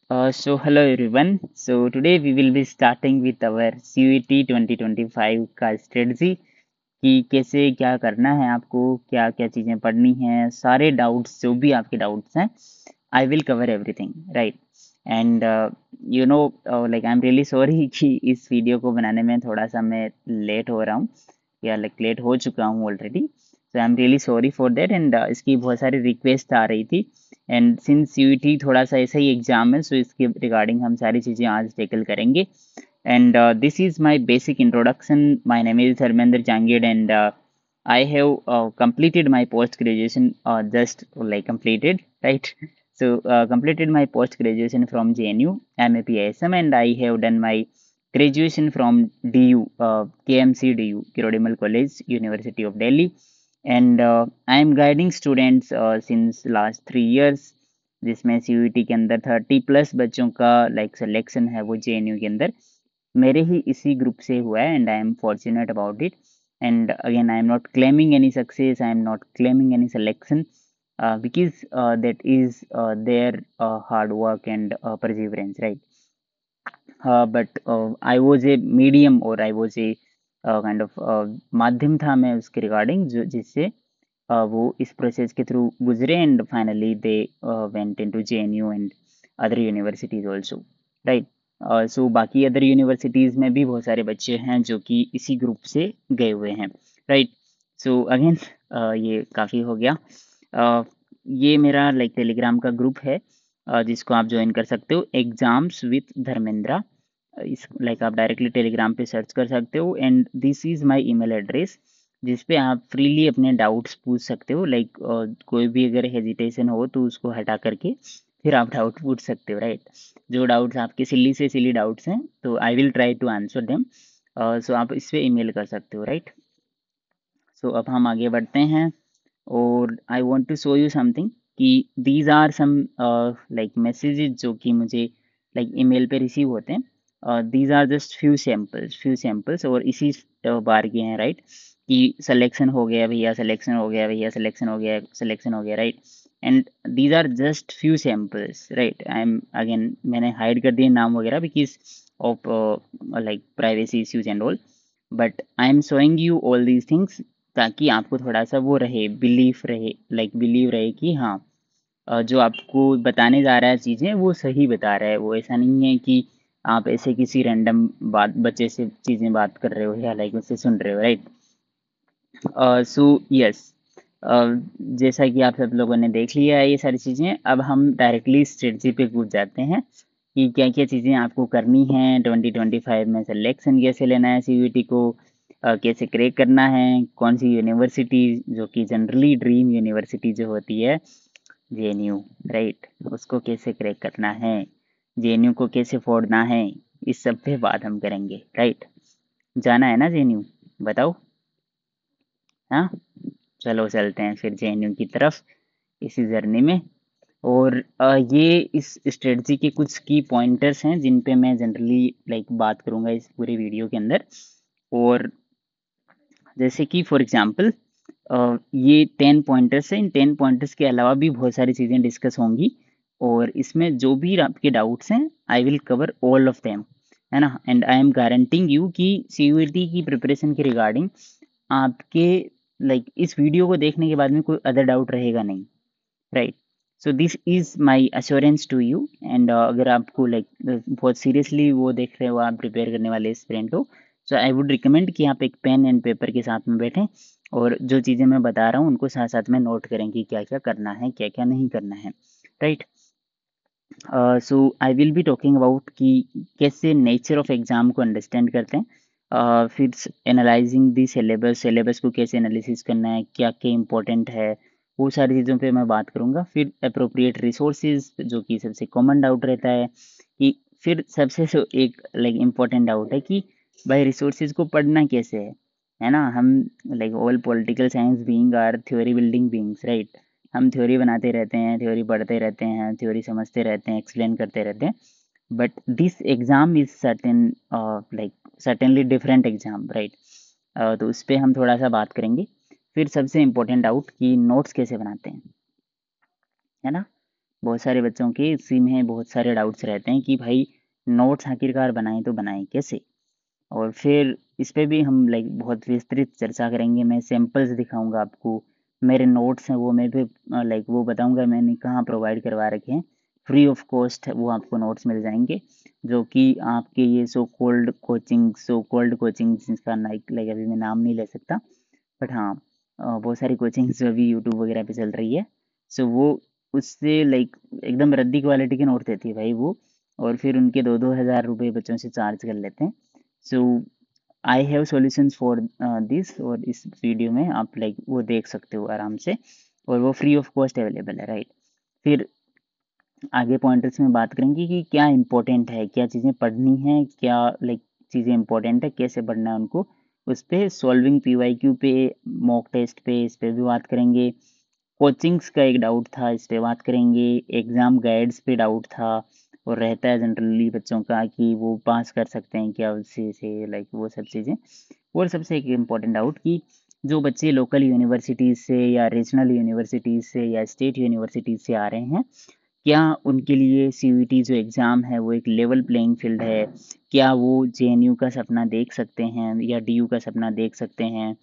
So hello everyone. So today we will be starting with our CUET 2025 का strategy कि कैसे क्या करना है आपको, क्या क्या चीज़ें पढ़नी हैं, सारे डाउट्स जो भी आपके डाउट्स हैं, I will cover everything right. And like I am really sorry कि इस वीडियो को बनाने में थोड़ा सा मैं लेट हो रहा हूँ या लाइक लेट हो चुका हूँ already. So I am really sorry for that and इसकी बहुत सारी रिक्वेस्ट आ रही थी। एंड सिंस यूईटी थोड़ा सा ऐसा ही एग्जाम है, सो इसके रिगार्डिंग हम सारी चीज़ें आज टेकल करेंगे। And this is my basic introduction. My name is Dharmendra Jangid and I have completed my post graduation, just like completed, right? So completed my post graduation from JNU MAPISM, and I have done my graduation from DU, KMC DU, Kirodimal College, University of Delhi. And I am guiding students since last 3 years, जिसमें CUET के अंदर 30+ बच्चों का like selection है वो JNU के अंदर मेरे ही इसी ग्रुप से हुआ है। And I am fortunate about it. And again, I am not claiming any success, I am not claiming any selection, because that is their hard work and perseverance, right? But I was a medium, or I was a kind of माध्यम था मैं उसके regarding, जो जिससे वो इस process के through गुजरे and finally they went into JNU and other universities also, right. So बाकी अदर यूनिवर्सिटीज में भी बहुत सारे बच्चे हैं जो कि इसी ग्रुप से गए हुए हैं, राइट। सो अगेन ये काफ़ी हो गया। uh, ये मेरा लाइक टेलीग्राम का ग्रुप है, जिसको आप ज्वाइन कर सकते हो, एग्जाम्स विथ धर्मेंद्रा। इस लाइक आप डायरेक्टली टेलीग्राम पे सर्च कर सकते हो and this is my email address, जिस पे आप फ्रीली अपने डाउट्स पूछ सकते हो। लाइक कोई भी अगर हेजिटेशन हो तो उसको हटा करके फिर आप डाउट पूछ सकते हो, राइट। जो डाउट्स आपके सिली से सिली डाउट्स हैं तो I will try to answer them. So आप इस पे ईमेल कर सकते हो, राइट। सो अब हम आगे बढ़ते हैं और I want to show you something कि these are some like messages जो कि मुझे लाइक ईमेल पे रिसीव होते हैं। These are just few samples और इसी बार के हैं, राइट। कि सिलेक्शन हो गया भैया, सिलेक्शन हो गया भैया, सिलेक्शन हो गया, सिलेक्शन हो गया, right. And these are just few samples, right. I am again, मैंने हाइड कर दिए नाम वगैरह because of like privacy issues and all, but I am showing you all these things ताकि आपको थोड़ा सा वो रहे, बिलीफ रहे, लाइक बिलीव रहे कि हाँ, जो आपको बताने जा रहा है चीज़ें वो सही बता रहा है। वो ऐसा नहीं है कि आप ऐसे किसी रैंडम बात बच्चे से चीज़ें बात कर रहे हो या लाइक उससे सुन रहे हो, राइट। सो यस, जैसा कि आप सब लोगों ने देख लिया है ये सारी चीज़ें, अब हम डायरेक्टली स्ट्रेटजी पे कूद जाते हैं कि क्या क्या चीज़ें आपको करनी हैं 2025 में। सिलेक्शन कैसे लेना है सीयूईटी को, कैसे क्रैक करना है, कौन सी यूनिवर्सिटी जो कि जनरली ड्रीम यूनिवर्सिटी जो होती है जेएनयू, राइट, उसको कैसे क्रैक करना है, जेएनयू को कैसे फोड़ना है, इस सब पे बात हम करेंगे, राइट। जाना है ना जेएनयू, बताओ। हाँ, चलो चलते हैं फिर जेएनयू की तरफ इसी जर्नी में। और ये इस स्ट्रेटजी के कुछ की पॉइंटर्स हैं जिन पे मैं जनरली लाइक बात करूंगा इस पूरे वीडियो के अंदर। और जैसे कि फॉर एग्जांपल, ये 10 पॉइंटर्स हैं, इन 10 पॉइंटर्स के अलावा भी बहुत सारी चीज़ें डिस्कस होंगी और इसमें जो भी आपके डाउट्स हैं I will cover all of them, है ना। And I am guaranteeing you कि सीयूईटी की प्रिपरेशन के रिगार्डिंग आपके लाइक इस वीडियो को देखने के बाद में कोई अदर डाउट रहेगा नहीं, right. So this is my assurance to you. And अगर आपको लाइक बहुत सीरियसली वो देख रहे हो, आप प्रिपेयर करने वाले स्टूडेंट हो, सो आई वुड रिकमेंड कि आप एक पेन एंड पेपर के साथ में बैठें और जो चीज़ें मैं बता रहा हूँ उनको साथ साथ में नोट करें कि क्या क्या करना है, क्या क्या नहीं करना है, right. So I will be talking about कि कैसे नेचर ऑफ एग्ज़ाम को अंडरस्टैंड करते हैं। फिर एनालाइजिंग दी सिलेबस, सिलेबस को कैसे एनालिसिस करना है, क्या क्या इंपॉर्टेंट है, वो सारी चीज़ों पे मैं बात करूँगा। फिर अप्रोप्रिएट रिसोर्सेज जो कि सबसे कॉमन डाउट रहता है कि फिर सबसे जो एक लाइक इम्पोर्टेंट डाउट है कि भाई रिसोर्सेज को पढ़ना कैसे है ना। हम like all political science being are theory building beings, right. हम थ्योरी बनाते रहते हैं, थ्योरी पढ़ते रहते हैं, थ्योरी समझते रहते हैं, एक्सप्लेन करते रहते हैं, but this exam is certain like certainly different exam, right. तो उस पर हम थोड़ा सा बात करेंगे। फिर सबसे इम्पोर्टेंट डाउट कि नोट्स कैसे बनाते हैं, है ना। बहुत सारे बच्चों के इसी में बहुत सारे डाउट्स रहते हैं कि भाई नोट्स आखिरकार बनाएं तो बनाएं कैसे। और फिर इस पे भी हम लाइक बहुत विस्तृत चर्चा करेंगे। मैं सैम्पल्स दिखाऊंगा आपको, मेरे नोट्स हैं वो मैं भी लाइक वो बताऊंगा मैंने कहाँ प्रोवाइड करवा रखे हैं, फ्री ऑफ कॉस्ट वो आपको नोट्स मिल जाएंगे, जो कि आपके ये सो कॉल्ड कोचिंग जिसका लाइक अभी मैं नाम नहीं ले सकता, बट हाँ बहुत सारी कोचिंग्स जो अभी यूट्यूब वगैरह पे चल रही है, सो वो उससे लाइक एकदम रद्दी क्वालिटी के नोट देती है भाई वो, और फिर उनके 2-2 हज़ार रुपये बच्चों से चार्ज कर लेते हैं। So I have solutions for this, और इस वीडियो में आप लाइक वो देख सकते हो आराम से, और वो फ्री ऑफ कॉस्ट अवेलेबल है, राइट। फिर आगे पॉइंटर्स में बात करेंगे कि क्या इंपॉर्टेंट है, क्या चीज़ें पढ़नी है, क्या लाइक चीज़ें इंपॉर्टेंट है, कैसे पढ़ना है उनको, उस पे सॉल्विंग पीवाईक्यू पे, मॉक टेस्ट पे, इस पे भी बात करेंगे। कोचिंग्स का एक डाउट था, इस पे बात करेंगे। एग्ज़ाम गाइड्स पे डाउट था और रहता है जनरली बच्चों का कि वो पास कर सकते हैं क्या उससे से लाइक वो सब चीज़ें। और सबसे एक इम्पॉर्टेंट डाउट कि जो बच्चे लोकल यूनिवर्सिटीज़ से या रीजनल यूनिवर्सिटीज़ से या स्टेट यूनिवर्सिटीज़ से आ रहे हैं, क्या उनके लिए सीयूईटी जो एग्ज़ाम है वो एक लेवल प्लेइंग फील्ड है? क्या वो जेएनयू का सपना देख सकते हैं या डीयू का सपना देख सकते हैं?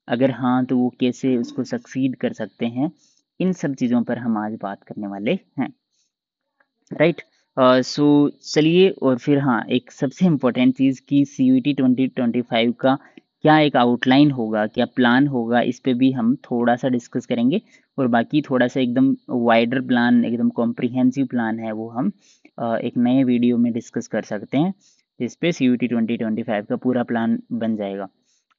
अगर हाँ तो वो कैसे उसको सक्सीड कर सकते हैं? इन सब चीज़ों पर हम आज बात करने वाले हैं, राइट। सो चलिए, और फिर हाँ एक सबसे इम्पोर्टेंट चीज़ कि सीयूईटी 2025 का क्या एक आउटलाइन होगा, क्या प्लान होगा, इस पे भी हम थोड़ा सा डिस्कस करेंगे। और बाकी थोड़ा सा एकदम वाइडर प्लान, एकदम कॉम्प्रिहेंसिव प्लान है वो हम एक नए वीडियो में डिस्कस कर सकते हैं, जिस पे सीयूईटी 2025 का पूरा प्लान बन जाएगा।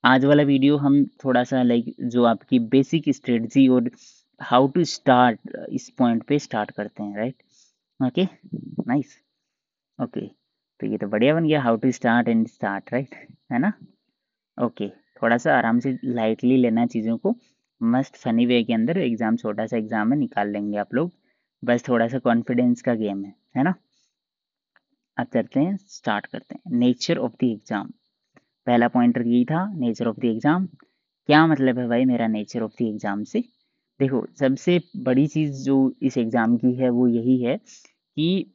आज वाला वीडियो हम थोड़ा सा लाइक जो आपकी बेसिक स्ट्रेटजी और हाउ टू स्टार्ट इस पॉइंट पे स्टार्ट करते हैं, राइट। Okay, nice. ओके, तो ये तो बढ़िया बन गया, how to start and start, right, है ना। ओके, थोड़ा सा आराम से लाइटली लेना है चीज़ों को, मस्त फनी वे के अंदर। एग्जाम छोटा सा एग्जाम है, निकाल लेंगे आप लोग, बस थोड़ा सा कॉन्फिडेंस का गेम है ना। अब चलते हैं, स्टार्ट करते हैं। नेचर ऑफ द एग्जाम, पहला पॉइंटर यही था, नेचर ऑफ द एग्जाम। क्या मतलब है भाई मेरा नेचर ऑफ द एग्जाम से? देखो, सबसे बड़ी चीज़ जो इस एग्ज़ाम की है वो यही है कि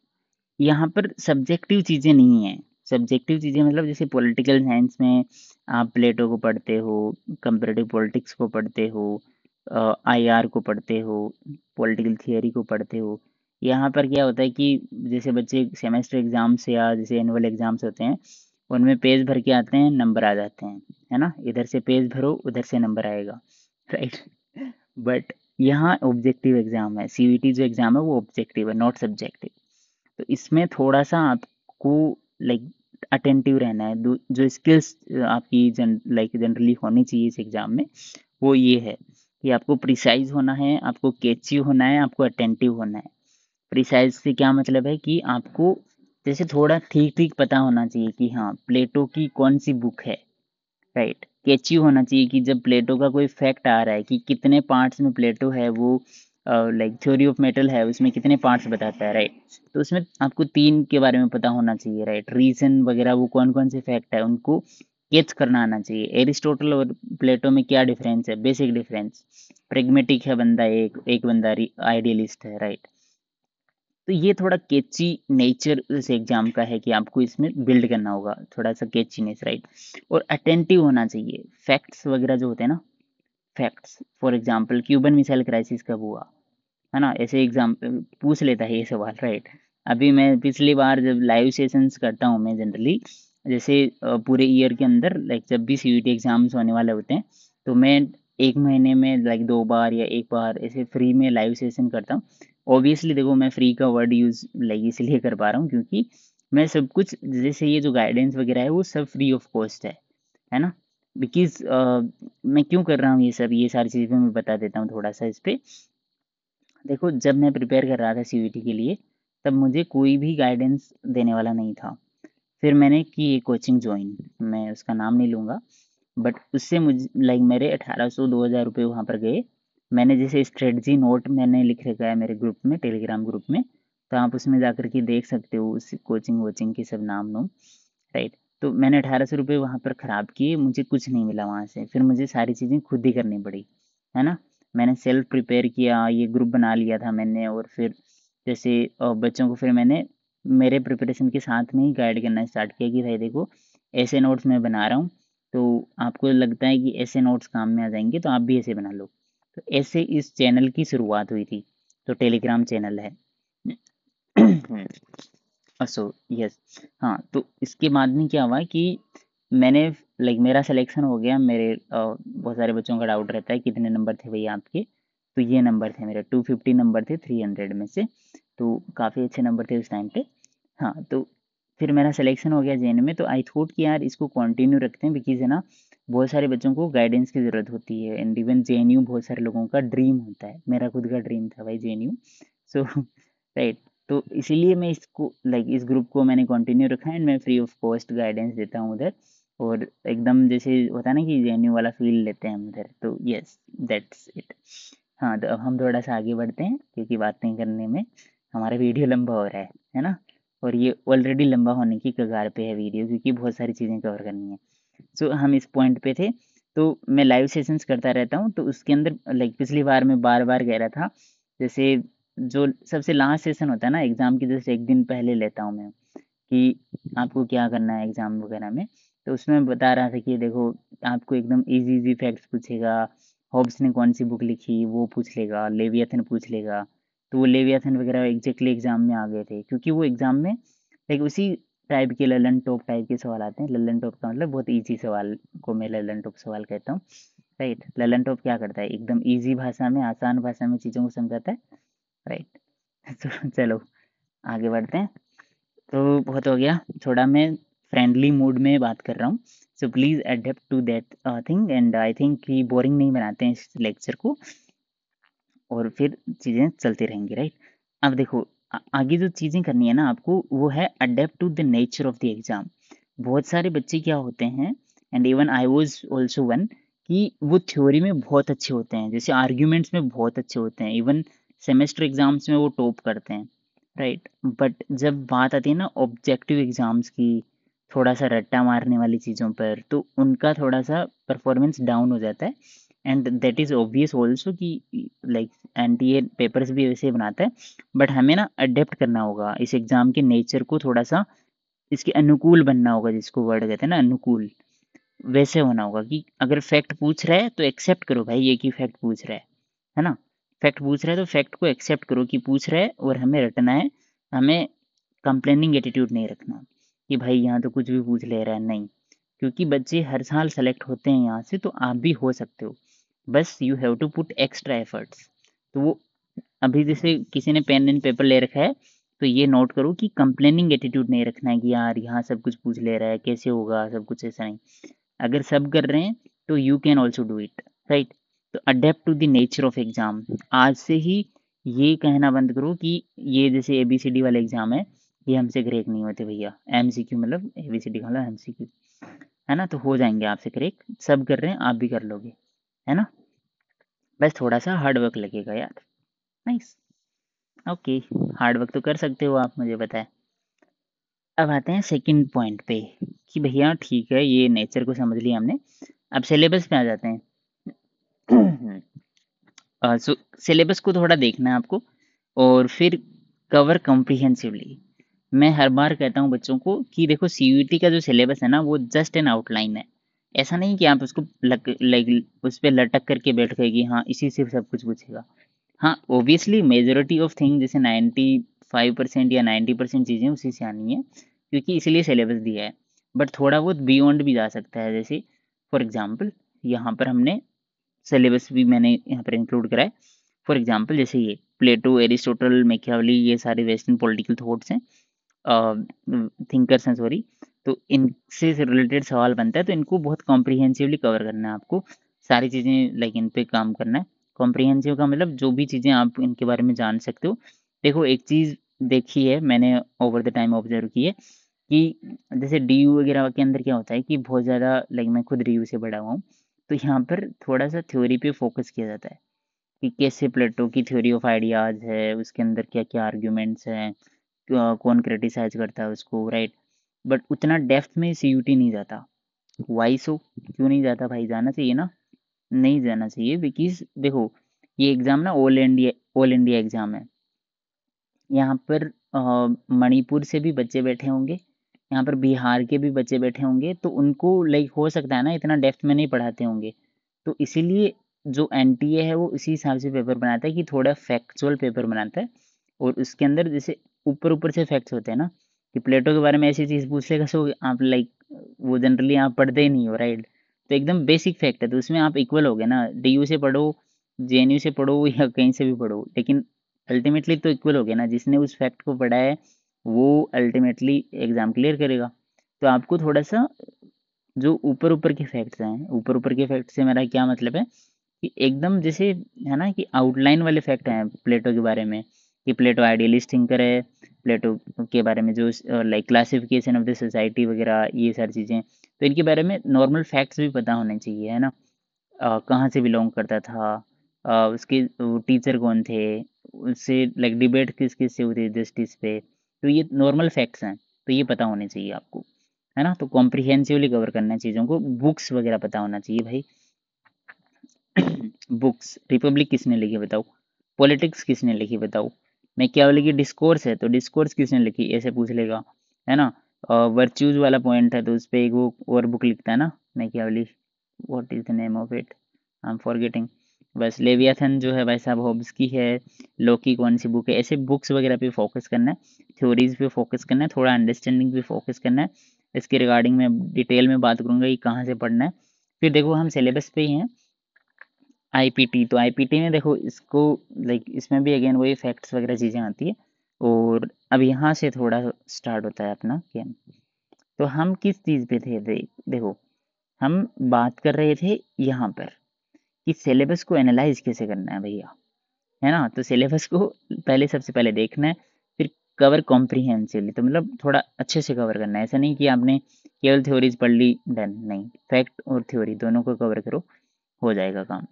यहाँ पर सब्जेक्टिव चीज़ें नहीं हैं। सब्जेक्टिव चीज़ें मतलब जैसे पॉलिटिकल साइंस में आप प्लेटो को पढ़ते हो, कंपैरेटिव पॉलिटिक्स को पढ़ते हो, आईआर को पढ़ते हो, पॉलिटिकल थियरी को पढ़ते हो। यहाँ पर क्या होता है कि जैसे बच्चे सेमेस्टर एग्ज़ाम्स या जैसे एनुअल एग्ज़ाम्स होते हैं, उनमें पेज भर के आते हैं, नंबर आ जाते हैं, है ना। इधर से पेज भरो, उधर से नंबर आएगा, राइट। बट यहाँ ऑब्जेक्टिव एग्ज़ाम है, सीयूईटी जो एग्ज़ाम है वो ऑब्जेक्टिव है, नॉट सब्जेक्टिव। तो इसमें थोड़ा सा आपको लाइक अटेंटिव रहना है। जो स्किल्स आपकी लाइक जनरली होनी चाहिए इस एग्ज़ाम में, वो ये है कि आपको प्रिसाइज होना है, आपको कैची होना है, आपको अटेंटिव होना है। प्रिसाइज से क्या मतलब है कि आपको जैसे थोड़ा ठीक ठीक पता होना चाहिए कि हाँ प्लेटो की कौन सी बुक है, राइट। कैची होना चाहिए कि जब प्लेटो का कोई फैक्ट आ रहा है कि कितने पार्ट्स में प्लेटो है, वो लाइक थ्योरी ऑफ मेटल है उसमें कितने पार्ट्स बताता है, राइट। तो उसमें आपको 3 के बारे में पता होना चाहिए, राइट। रीजन वगैरह वो कौन कौन से फैक्ट है उनको कैच करना आना चाहिए। एरिस्टोटल और प्लेटो में क्या डिफरेंस है, बेसिक डिफरेंस। प्रेगमेटिक है बंदा, एक एक बंदा आइडियलिस्ट है, राइट। तो ये थोड़ा केची नेचर इस एग्जाम का है कि आपको इसमें बिल्ड करना होगा थोड़ा सा केचीनेस, राइट। और अटेंटिव होना चाहिए, फैक्ट्स वगैरह जो होते हैं ना, facts. For example Cuban missile crisis कब हुआ, है ना, ऐसे एग्जाम पूछ लेता है ये सवाल, राइट। अभी मैं पिछली बार जब लाइव सेशंस करता हूँ मैं जनरली, जैसे पूरे ईयर के अंदर लाइक जब भी सीयूईटी एग्जाम्स होने वाले होते हैं, तो मैं एक महीने में लाइक 2 बार या 1 बार ऐसे फ्री में लाइव सेशन करता हूँ। ऑब्वियसली देखो मैं फ्री का वर्ड यूज़ लाइक इसलिए कर पा रहा हूँ क्योंकि मैं सब कुछ जैसे ये जो गाइडेंस वगैरह है वो सब फ्री ऑफ कॉस्ट है ना। बिकॉज मैं क्यों कर रहा हूँ ये सब, ये सारी चीज़ें मैं बता देता हूँ थोड़ा सा इस पे। देखो, जब मैं प्रिपेयर कर रहा था सीयूईटी के लिए, तब मुझे कोई भी गाइडेंस देने वाला नहीं था। फिर मैंने की एक कोचिंग ज्वाइन, मैं उसका नाम नहीं लूँगा, बट उससे मुझे लाइक मेरे 1800-2000 रुपये वहाँ पर गए। मैंने जैसे स्ट्रेटजी नोट मैंने लिख रखा है मेरे ग्रुप में, टेलीग्राम ग्रुप में, तो आप उसमें जाकर के देख सकते हो उस कोचिंग वोचिंग के सब नाम नो, राइट। तो मैंने 1800 रुपये वहाँ पर ख़राब किए, मुझे कुछ नहीं मिला वहाँ से। फिर मुझे सारी चीज़ें खुद ही करनी पड़ी, है ना। मैंने सेल्फ प्रिपेयर किया, ये ग्रुप बना लिया था मैंने, और फिर जैसे बच्चों को फिर मैंने मेरे प्रिपरेशन के साथ में ही गाइड करना स्टार्ट किया कि भाई देखो ऐसे नोट्स मैं बना रहा हूँ, तो आपको लगता है कि ऐसे नोट्स काम में आ जाएंगे तो आप भी ऐसे बना लो। तो ऐसे इस चैनल की शुरुआत हुई थी, तो टेलीग्राम चैनल है। सो यस, हाँ, तो इसके बाद में क्या हुआ कि मैंने मेरा सिलेक्शन हो गया। मेरे बहुत सारे बच्चों का डाउट रहता है कितने नंबर थे भैया आपके, तो ये नंबर थे मेरे 250 नंबर थे 300 में से, तो काफ़ी अच्छे नंबर थे उस टाइम पे। हाँ, तो फिर मेरा सिलेक्शन हो गया जेएनयू में, तो आई थॉट कि यार इसको कंटिन्यू रखते हैं, बिकॉज है ना बहुत सारे बच्चों को गाइडेंस की ज़रूरत होती है, एंड इवन जेएनयू बहुत सारे लोगों का ड्रीम होता है। मेरा खुद का ड्रीम था भाई जेएनयू। सो राइट, तो इसीलिए मैं इसको इस ग्रुप को मैंने कंटिन्यू रखा है, एंड मैं फ्री ऑफ कॉस्ट गाइडेंस देता हूँ उधर। और एकदम जैसे होता है ना कि जेएनयू वाला फील लेते हैं हम उधर, तो यस, दैट्स इट। हाँ, तो अब हम थोड़ा सा आगे बढ़ते हैं क्योंकि बातें करने में हमारा वीडियो लंबा हो रहा है ना। और ये ऑलरेडी लंबा होने की कगार पे है वीडियो, क्योंकि बहुत सारी चीज़ें कवर करनी है। सो हम इस पॉइंट पे थे, तो मैं लाइव सेशंस करता रहता हूँ, तो उसके अंदर पिछली बार मैं बार बार कह रहा था, जैसे जो सबसे लास्ट सेशन होता है ना एग्ज़ाम के जैसे एक दिन पहले लेता हूँ मैं, कि आपको क्या करना है एग्ज़ाम वगैरह में। तो उसमें मैं बता रहा था कि देखो आपको एकदम इजी इजी फैक्ट्स पूछेगा, हॉब्स ने कौन सी बुक लिखी वो पूछ लेगा, लेवियथन पूछ लेगा। तो वो लेवियथन वगैरह एग्जैक्टली एग्ज़ाम में आ गए थे, क्योंकि वो एग्ज़ाम में उसी टाइप के ललन टॉप टाइप के सवाल आते हैं। ललन टॉप का मतलब बहुत इजी सवाल को मैं ललन टॉप सवाल कहता हूँ। राइट, ललन टॉप क्या करता है, एकदम इजी भाषा में, आसान भाषा में चीज़ों को समझाता है। राइट। तो चलो आगे बढ़ते हैं। तो बहुत हो गया, थोड़ा मैं फ्रेंडली मूड में बात कर रहा हूँ, so please adept to that thing, and I think कि बोरिंग नहीं बनाते हैं इस लेक्चर को, और फिर चीज़ें चलती रहेंगी। राइट, अब देखो आगे जो चीज़ें करनी है ना आपको, वो है adept to the nature of the exam. बहुत सारे बच्चे क्या होते हैं, and even I was also one, कि वो थ्योरी में बहुत अच्छे होते हैं, जैसे आर्ग्यूमेंट्स में बहुत अच्छे होते हैं, इवन सेमेस्टर एग्जाम्स में वो टॉप करते हैं। राइट, बट जब बात आती है ना ऑब्जेक्टिव एग्जाम्स की, थोड़ा सा रट्टा मारने वाली चीज़ों पर, तो उनका थोड़ा सा परफॉर्मेंस डाउन हो जाता है। And that is obvious also कि एनटीए पेपर्स भी वैसे ही बनाता है, बट हमें ना अडेप्ट करना होगा इस एग्ज़ाम के नेचर को, थोड़ा सा इसके अनुकूल बनना होगा, जिसको वर्ड कहते हैं ना अनुकूल, वैसे होना होगा कि अगर फैक्ट पूछ रहा है तो एक्सेप्ट करो भाई ये कि फैक्ट पूछ रहा है ना। फैक्ट पूछ रहा है तो फैक्ट को एक्सेप्ट करो कि पूछ रहा है, और हमें रटना है। हमें कंप्लेनिंग एटीट्यूड नहीं रखना कि भाई यहाँ तो कुछ भी पूछ ले रहा है, नहीं। क्योंकि बच्चे हर साल सेलेक्ट होते हैं यहाँ से, तो आप भी हो सकते हो, बस you have to put extra efforts. तो वो अभी जैसे किसी ने पेन एंड पेपर ले रखा है, तो ये नोट करो कि कंप्लेनिंग एटीट्यूड नहीं रखना है कि यार यहाँ सब कुछ पूछ ले रहा है कैसे होगा सब कुछ, ऐसा नहीं। अगर सब कर रहे हैं तो you can also do it. Right, तो adapt to the nature of exam. आज से ही ये कहना बंद करो कि ये जैसे एबीसीडी वाले एग्जाम है, ये हमसे क्रैक नहीं होते भैया। एमसीक्यू मतलब एबीसीडी का मतलब एमसीक्यू, है ना, तो हो जाएंगे आपसे क्रैक, सब कर रहे हैं आप भी कर लोगे, है ना। बस थोड़ा सा हार्ड वर्क लगेगा यार। नाइस, ओके, हार्ड वर्क तो कर सकते हो आप, मुझे पता है। अब आते हैं सेकंड पॉइंट पे, कि भैया ठीक है ये नेचर को समझ लिया हमने, अब सिलेबस पे आ जाते हैं। सो सिलेबस को थोड़ा देखना है आपको, और फिर कवर कॉम्प्रिहेंसिवली। मैं हर बार कहता हूँ बच्चों को कि देखो सीयूईटी का जो सिलेबस है ना वो जस्ट एन आउटलाइन है। ऐसा नहीं कि आप उसको उस पर लटक करके बैठ गए कि हाँ इसी से सब कुछ पूछेगा। हाँ, ऑब्वियसली मेजोरिटी ऑफ थिंग जैसे 95% या 90% चीज़ें उसी से आनी है, क्योंकि इसीलिए सिलेबस दिया है। बट थोड़ा बहुत बियॉन्ड भी जा सकता है, जैसे फॉर एग्जांपल यहाँ पर हमने सिलेबस भी मैंने यहाँ पर इंक्लूड करा है। फॉर एग्जांपल जैसे ये प्लेटो, एरिस्टोटल, मैकियावेली, ये सारे वेस्टर्न पॉलिटिकल थॉट्स हैं, थिंकर्स हैं सॉरी। तो इनसे रिलेटेड सवाल बनता है, तो इनको बहुत कॉम्प्रिहेंसिवली कवर करना है आपको, सारी चीज़ें इन पे काम करना है। कॉम्प्रिहेंसिव का मतलब जो भी चीज़ें आप इनके बारे में जान सकते हो। देखो एक चीज़ देखी है मैंने, ओवर द टाइम ऑब्जर्व की है, कि जैसे डीयू वगैरह के अंदर क्या होता है कि बहुत ज़्यादा मैं खुद डीयू से बड़ा हुआ हूँ, तो यहाँ पर थोड़ा सा थ्योरी पे फोकस किया जाता है कि कैसे प्लेटो की थ्योरी ऑफ आइडियाज़ है, उसके अंदर क्या क्या आर्ग्यूमेंट्स हैं, कौन क्रिटिसाइज करता है उसको। राइट, बट उतना डेप्थ में सीयूटी नहीं जाता। वाई सो, क्यों नहीं जाता भाई, जाना चाहिए ना। नहीं जाना चाहिए बिकॉज देखो ये एग्ज़ाम ना ऑल इंडिया एग्ज़ाम है। यहाँ पर मणिपुर से भी बच्चे बैठे होंगे, यहाँ पर बिहार के भी बच्चे बैठे होंगे, तो उनको लाइक हो सकता है ना इतना डेप्थ में नहीं पढ़ाते होंगे, तो इसीलिए जो एनटीए है वो इसी हिसाब से पेपर बनाता है कि थोड़ा फैक्चुअल पेपर बनाता है। और उसके अंदर जैसे ऊपर ऊपर से फैक्ट्स होते हैं ना, कि प्लेटो के बारे में ऐसी चीज़ पूछ लेगा सो आप लाइक वो जनरली आप पढ़ते ही नहीं हो, राइट। तो एकदम बेसिक फैक्ट है, तो उसमें आप इक्वल हो गए ना, डीयू से पढ़ो, जेएनयू से पढ़ो या कहीं से भी पढ़ो, लेकिन अल्टीमेटली तो इक्वल हो गया ना, जिसने उस फैक्ट को पढ़ा है वो अल्टीमेटली एग्जाम क्लियर करेगा। तो आपको थोड़ा सा जो ऊपर ऊपर के फैक्ट्स हैं, ऊपर ऊपर के फैक्ट से मेरा क्या मतलब है कि एकदम जैसे है ना कि आउटलाइन वाले फैक्ट हैं प्लेटो के बारे में, कि प्लेटो आइडियलिस्ट थिंकर है, प्लेटो के बारे में जो like classification of the society वगैरह ये सारी चीज़ें, तो इनके बारे में नॉर्मल फैक्ट्स भी पता होने चाहिए, है ना। कहाँ से बिलोंग करता था, उसके टीचर कौन थे, उससे लाइक डिबेट किस किस से हुई थी जस्टिस पे, तो ये नॉर्मल फैक्ट्स हैं, तो ये पता होने चाहिए आपको, है ना। तो कॉम्प्रिहेंसिवली कवर करना है चीज़ों को, बुक्स वगैरह पता होना चाहिए भाई। बुक्स, रिपब्लिक किसने लिखी बताओ, पॉलिटिक्स किसने लिखी बताओ, मैकियावेली की डिस्कोर्स है तो डिस्कोर्स किसने लिखी ऐसे पूछ लेगा, है ना। वर्च्यूज वाला पॉइंट है तो उस पे एक वो और बुक लिखता है ना Machiavelli, what is the name of it, I am forgetting. बस लेवियाथन जो है भाई साहब हॉब्स की है, लोकी कौन सी बुक है, ऐसे बुक्स वगैरह पे फोकस करना है, थ्योरीज पे फोकस करना है, थोड़ा अंडरस्टैंडिंग पे फोकस करना है। इसके रिगार्डिंग मैं डिटेल में बात करूंगा कि कहाँ से पढ़ना है। फिर देखो हम सिलेबस पे ही हैं, आईपीटी, तो आईपीटी में देखो इसको लाइक इसमें भी अगेन वही फैक्ट्स वगैरह चीज़ें आती है। और अब यहाँ से थोड़ा स्टार्ट होता है अपना गेम। तो हम किस चीज़ पे थे, देखो हम बात कर रहे थे यहाँ पर कि सिलेबस को एनालाइज कैसे करना है भैया, है ना। तो सिलेबस को पहले सबसे पहले देखना है, फिर कवर कॉम्प्रिहेंसिवली, तो मतलब थोड़ा अच्छे से कवर करना है, ऐसा नहीं कि आपने केवल थ्योरीज पढ़ ली डन, नहीं, फैक्ट और थ्योरी दोनों को कवर करो, हो जाएगा काम,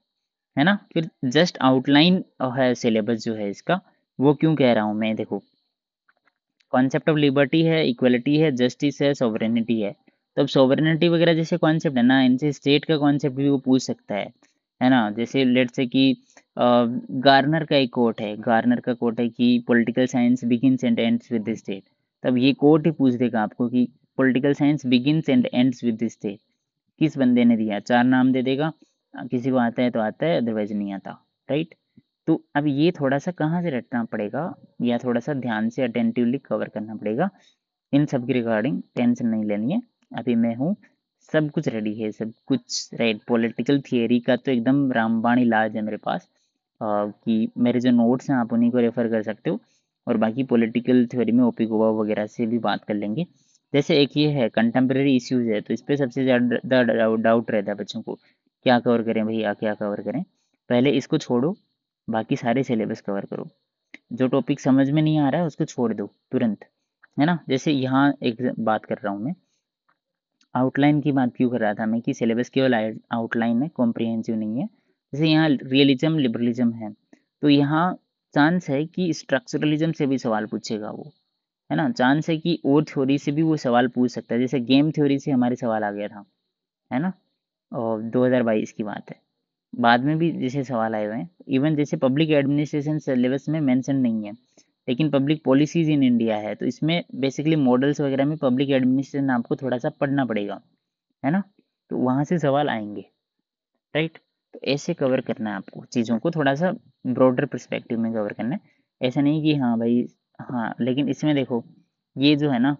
है ना। फिर जस्ट आउटलाइन है सिलेबस जो है इसका, वो क्यों कह रहा हूँ मैं, देखो कॉन्सेप्ट ऑफ लिबर्टी है, इक्वलिटी है, जस्टिस है, सॉवरेनिटी है। तो अब सॉवरेनिटी वगैरह जैसे कॉन्सेप्ट है ना, इनसे स्टेट का कॉन्सेप्ट भी वो पूछ सकता है ना। जैसे लेट से कि गार्नर का एक कोट है, गार्नर का कोट है कि political science begins and ends with the state. तब ये कोट ही पूछ देगा आपको कि political science begins and ends with the state किस बंदे ने दिया, चार नाम दे देगा, किसी को आता है तो आता है, अदरवाइज नहीं आता, राइट। तो अब ये थोड़ा सा कहाँ से रटना पड़ेगा, या थोड़ा सा ध्यान से अटेंटिवली कवर करना पड़ेगा। इन सब की रिगार्डिंग टेंशन नहीं लेनी है, अभी मैं हूँ, सब कुछ रेडी है, सब कुछ राइट। पॉलिटिकल थियरी का तो एकदम रामबाण इलाज है मेरे पास, कि मेरे जो नोट्स हैं आप उन्हीं को रेफर कर सकते हो। और बाकी पॉलिटिकल थ्योरी में ओपी गोवा वगैरह से भी बात कर लेंगे। जैसे एक ये है कंटेम्प्रेरी इश्यूज है, तो इस पे सबसे ज़्यादा डाउट रहता है बच्चों को, क्या कवर करें भैया, क्या कवर करें। पहले इसको छोड़ो, बाकी सारे सिलेबस कवर करो, जो टॉपिक समझ में नहीं आ रहा है उसको छोड़ दो तुरंत, है ना। जैसे यहाँ एक बात कर रहा हूँ मैं, आउटलाइन की बात क्यों कर रहा था मैं कि सिलेबस केवल आउटलाइन है, कॉम्प्रिहेंसिव नहीं है। जैसे यहाँ रियलिज्म लिबरलिज्म है, तो यहाँ चांस है कि स्ट्रक्चरलिज्म से भी सवाल पूछेगा वो, है ना। चांस है कि और थ्योरी से भी वो सवाल पूछ सकता है, जैसे गेम थ्योरी से हमारे सवाल आ गया था, है ना। और 2022 की बात है, बाद में भी जैसे सवाल आए हुए हैं, इवन जैसे पब्लिक एडमिनिस्ट्रेशन सिलेबस में मेंशन नहीं है, लेकिन पब्लिक पॉलिसीज इन इंडिया है, तो इसमें बेसिकली मॉडल्स वगैरह में पब्लिक एडमिनिस्ट्रेशन आपको थोड़ा सा पढ़ना पड़ेगा, है ना। तो वहाँ से सवाल आएंगे, राइट। तो ऐसे कवर करना है आपको चीज़ों को, थोड़ा सा ब्रॉडर पर्सपेक्टिव में कवर करना है, ऐसा नहीं कि हाँ भाई, हाँ लेकिन इसमें देखो ये जो है ना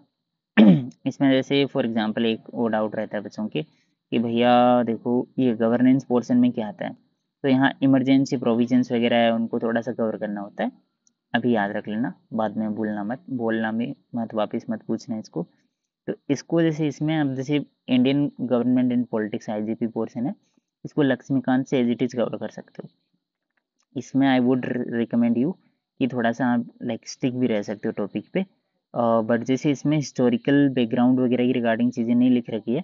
इसमें जैसे फॉर एग्जांपल एक और डाउट रहता है बच्चों के कि भैया देखो ये गवर्नेंस पोर्शन में क्या आता है, तो यहाँ इमरजेंसी प्रोविजंस वगैरह है, उनको थोड़ा सा कवर करना होता है, अभी याद रख लेना, बाद में भूलना मत, बोलना में मत, वापस मत पूछना इसको। तो इसको जैसे इसमें अब जैसे Indian government and politics IGP portion है, इसको लक्ष्मीकांत से एज इट इज कवर कर सकते हो। इसमें आई वुड रिकमेंड यू कि थोड़ा सा आप लाइक स्टिक भी रह सकते हो टॉपिक पे, बट जैसे इसमें हिस्टोरिकल बैकग्राउंड वगैरह की रिगार्डिंग चीज़ें नहीं लिख रखी है,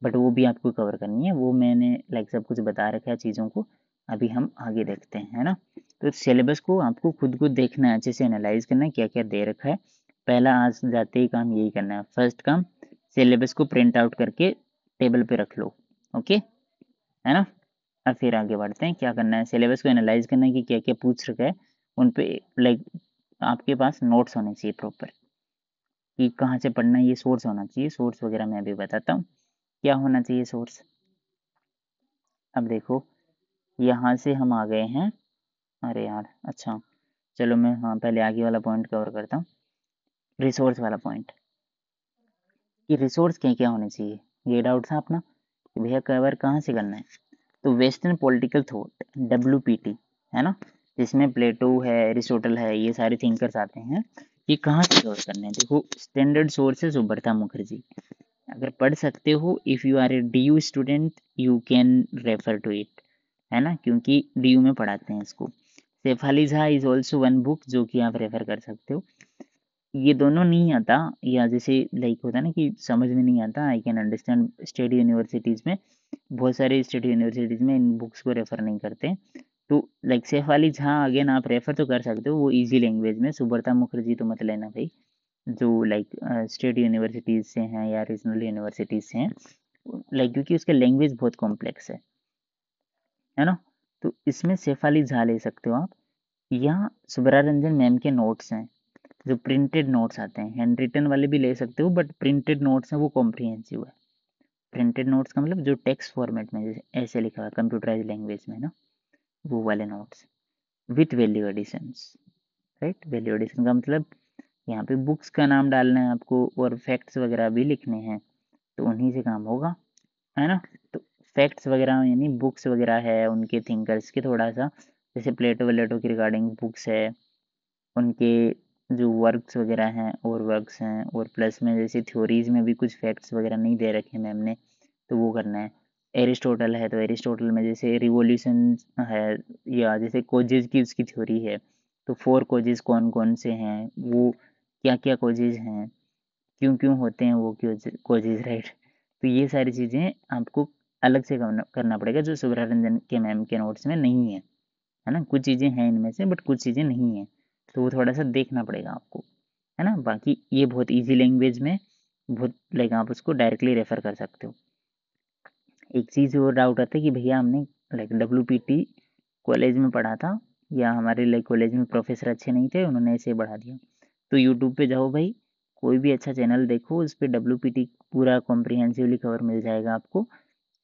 बट वो भी आपको कवर करनी है, वो मैंने लाइक सब कुछ बता रखा है चीज़ों को। अभी हम आगे देखते हैं, है ना। तो सिलेबस को आपको खुद को देखना है, अच्छे से एनालाइज करना है क्या क्या दे रखा है। पहला आज जाते ही काम यही करना है, फर्स्ट काम सिलेबस को प्रिंट आउट करके टेबल पे रख लो, ओके, है ना। अब फिर आगे बढ़ते हैं, क्या करना है, सिलेबस को एनालाइज करना है कि क्या क्या पूछ रखा है, उन पे लाइक आपके पास नोट्स होने चाहिए प्रॉपर कि कहाँ से पढ़ना है, ये सोर्स होना चाहिए। सोर्स वगैरह मैं अभी बताता हूँ क्या होना चाहिए सोर्स। अब देखो यहाँ से हम आ गए हैं, अरे यार अच्छा चलो मैं हाँ पहले आगे वाला पॉइंट कवर करता हूँ, रिसोर्स वाला पॉइंट कि रिसोर्स क्या क्या होने चाहिए। ये डाउट था अपना कि भैया कवर कहाँ से करना है। तो वेस्टर्न पॉलिटिकल थॉट WPT है ना, जिसमें प्लेटो है, एरिस्टोटल है, ये सारे थिंकर्स आते हैं। ये कहाँ से कवर करने हैं, देखो स्टैंडर्ड सोर्स है सुब्रता मुखर्जी। अगर पढ़ सकते हो, if you are a DU student you can refer to it, है ना, क्योंकि DU में पढ़ाते हैं इसको। Shefali Jha is also one book जो कि आप रेफर कर सकते हो। ये दोनों नहीं आता, या जैसे लाइक होता है ना कि समझ में नहीं आता, I can understand state universities में, बहुत सारे स्टेट यूनिवर्सिटीज़ में इन बुक्स को रेफर नहीं करते। तो लाइक शेफाली झा अगेन आप रेफर तो कर सकते हो, वो इजी लैंग्वेज में। सुब्रता मुखर्जी तो मत लेना भाई, जो लाइक स्टेट यूनिवर्सिटीज़ से हैं या रीजनल यूनिवर्सिटीज़ से हैं, लाइक क्योंकि उसका लैंग्वेज बहुत कॉम्प्लेक्स है ना। तो इसमें शेफाली झा ले सकते हो आप, या सुब्रा रंजन मैम के नोट्स हैं, जो प्रिंटेड नोट्स आते हैं। हैंड रिटन वाले भी ले सकते हो, बट प्रिंटेड नोट्स हैं वो कॉम्प्रिहेंसिव है। प्रिंटेड नोट्स का मतलब जो टेक्स्ट फॉर्मेट में जैसे ऐसे लिखा हुआ है कंप्यूटराइज लैंग्वेज में ना, वो वाले notes with value additions. Right, value addition का मतलब यहाँ पे बुक्स का नाम डालना है आपको और फैक्ट्स वगैरह भी लिखने हैं, तो उन्हीं से काम होगा, है ना। तो फैक्ट्स वगैरह यानी बुक्स वगैरह है उनके थिंकर्स के, थोड़ा सा जैसे प्लेटो वेलेटो की रिगार्डिंग बुक्स है, उनके जो वर्क्स वगैरह हैं और वर्क्स हैं, और प्लस में जैसे थ्योरीज में भी कुछ फैक्ट्स वगैरह नहीं दे रखे मैम ने, तो वो करना है। एरिस्टोटल है तो एरिस्टोटल में जैसे रिवोल्यूशन है, या जैसे कोजेज की उसकी थ्योरी है, तो 4 कोजेज कौन कौन से हैं, वो क्या क्या कोजेज हैं, क्यों क्यों होते हैं वो कोजेज, राइट। तो ये सारी चीज़ें आपको अलग से करना पड़ेगा, जो सुब्रा रंजन के मैम के नोट्स में नहीं है ना। कुछ चीज़ें हैं इनमें से बट कुछ चीज़ें नहीं हैं, तो वो थोड़ा सा देखना पड़ेगा आपको, है ना। बाकी ये बहुत इजी लैंग्वेज में, बहुत लाइक आप उसको डायरेक्टली रेफर कर सकते हो। एक चीज़ और डाउट आता है कि भैया हमने लाइक WPT कॉलेज में पढ़ा था, या हमारे लाइक कॉलेज में प्रोफेसर अच्छे नहीं थे, उन्होंने ऐसे बढ़ा दिया। तो यूट्यूब पे जाओ भाई, कोई भी अच्छा चैनल देखो, उस पर WPT पूरा कॉम्प्रिहेंसिवली कवर मिल जाएगा आपको।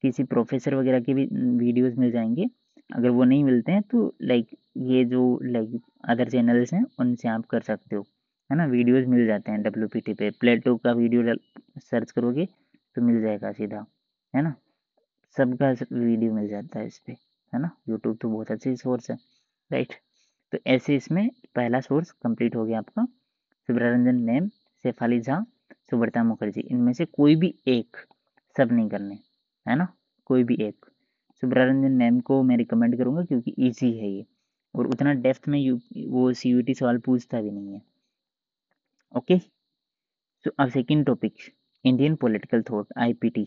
किसी प्रोफेसर वगैरह के भी वीडियोस मिल जाएंगे। अगर वो नहीं मिलते हैं तो लाइक ये जो लाइक अदर चैनल्स हैं उनसे आप कर सकते हो, है ना। वीडियोस मिल जाते हैं WPT पे, प्लेटो का वीडियो सर्च करोगे तो मिल जाएगा सीधा, है ना। सबका वीडियो मिल जाता है इस पे, है ना। यूट्यूब तो बहुत अच्छी सोर्स है, राइट। तो ऐसे इसमें पहला सोर्स कंप्लीट हो गया आपका, सुब्ररंजन मैम, शेफाली झा, सुब्रता मुखर्जी, इनमें से कोई भी एक, सब नहीं करने, है ना, कोई भी एक। सुब्ररंजन मैम को मैं रिकमेंड करूँगा क्योंकि ईजी है ये, और उतना डेप्थ में वो CUET सवाल पूछता भी नहीं है। ओके, तो अब second topic, Indian political thought IPT।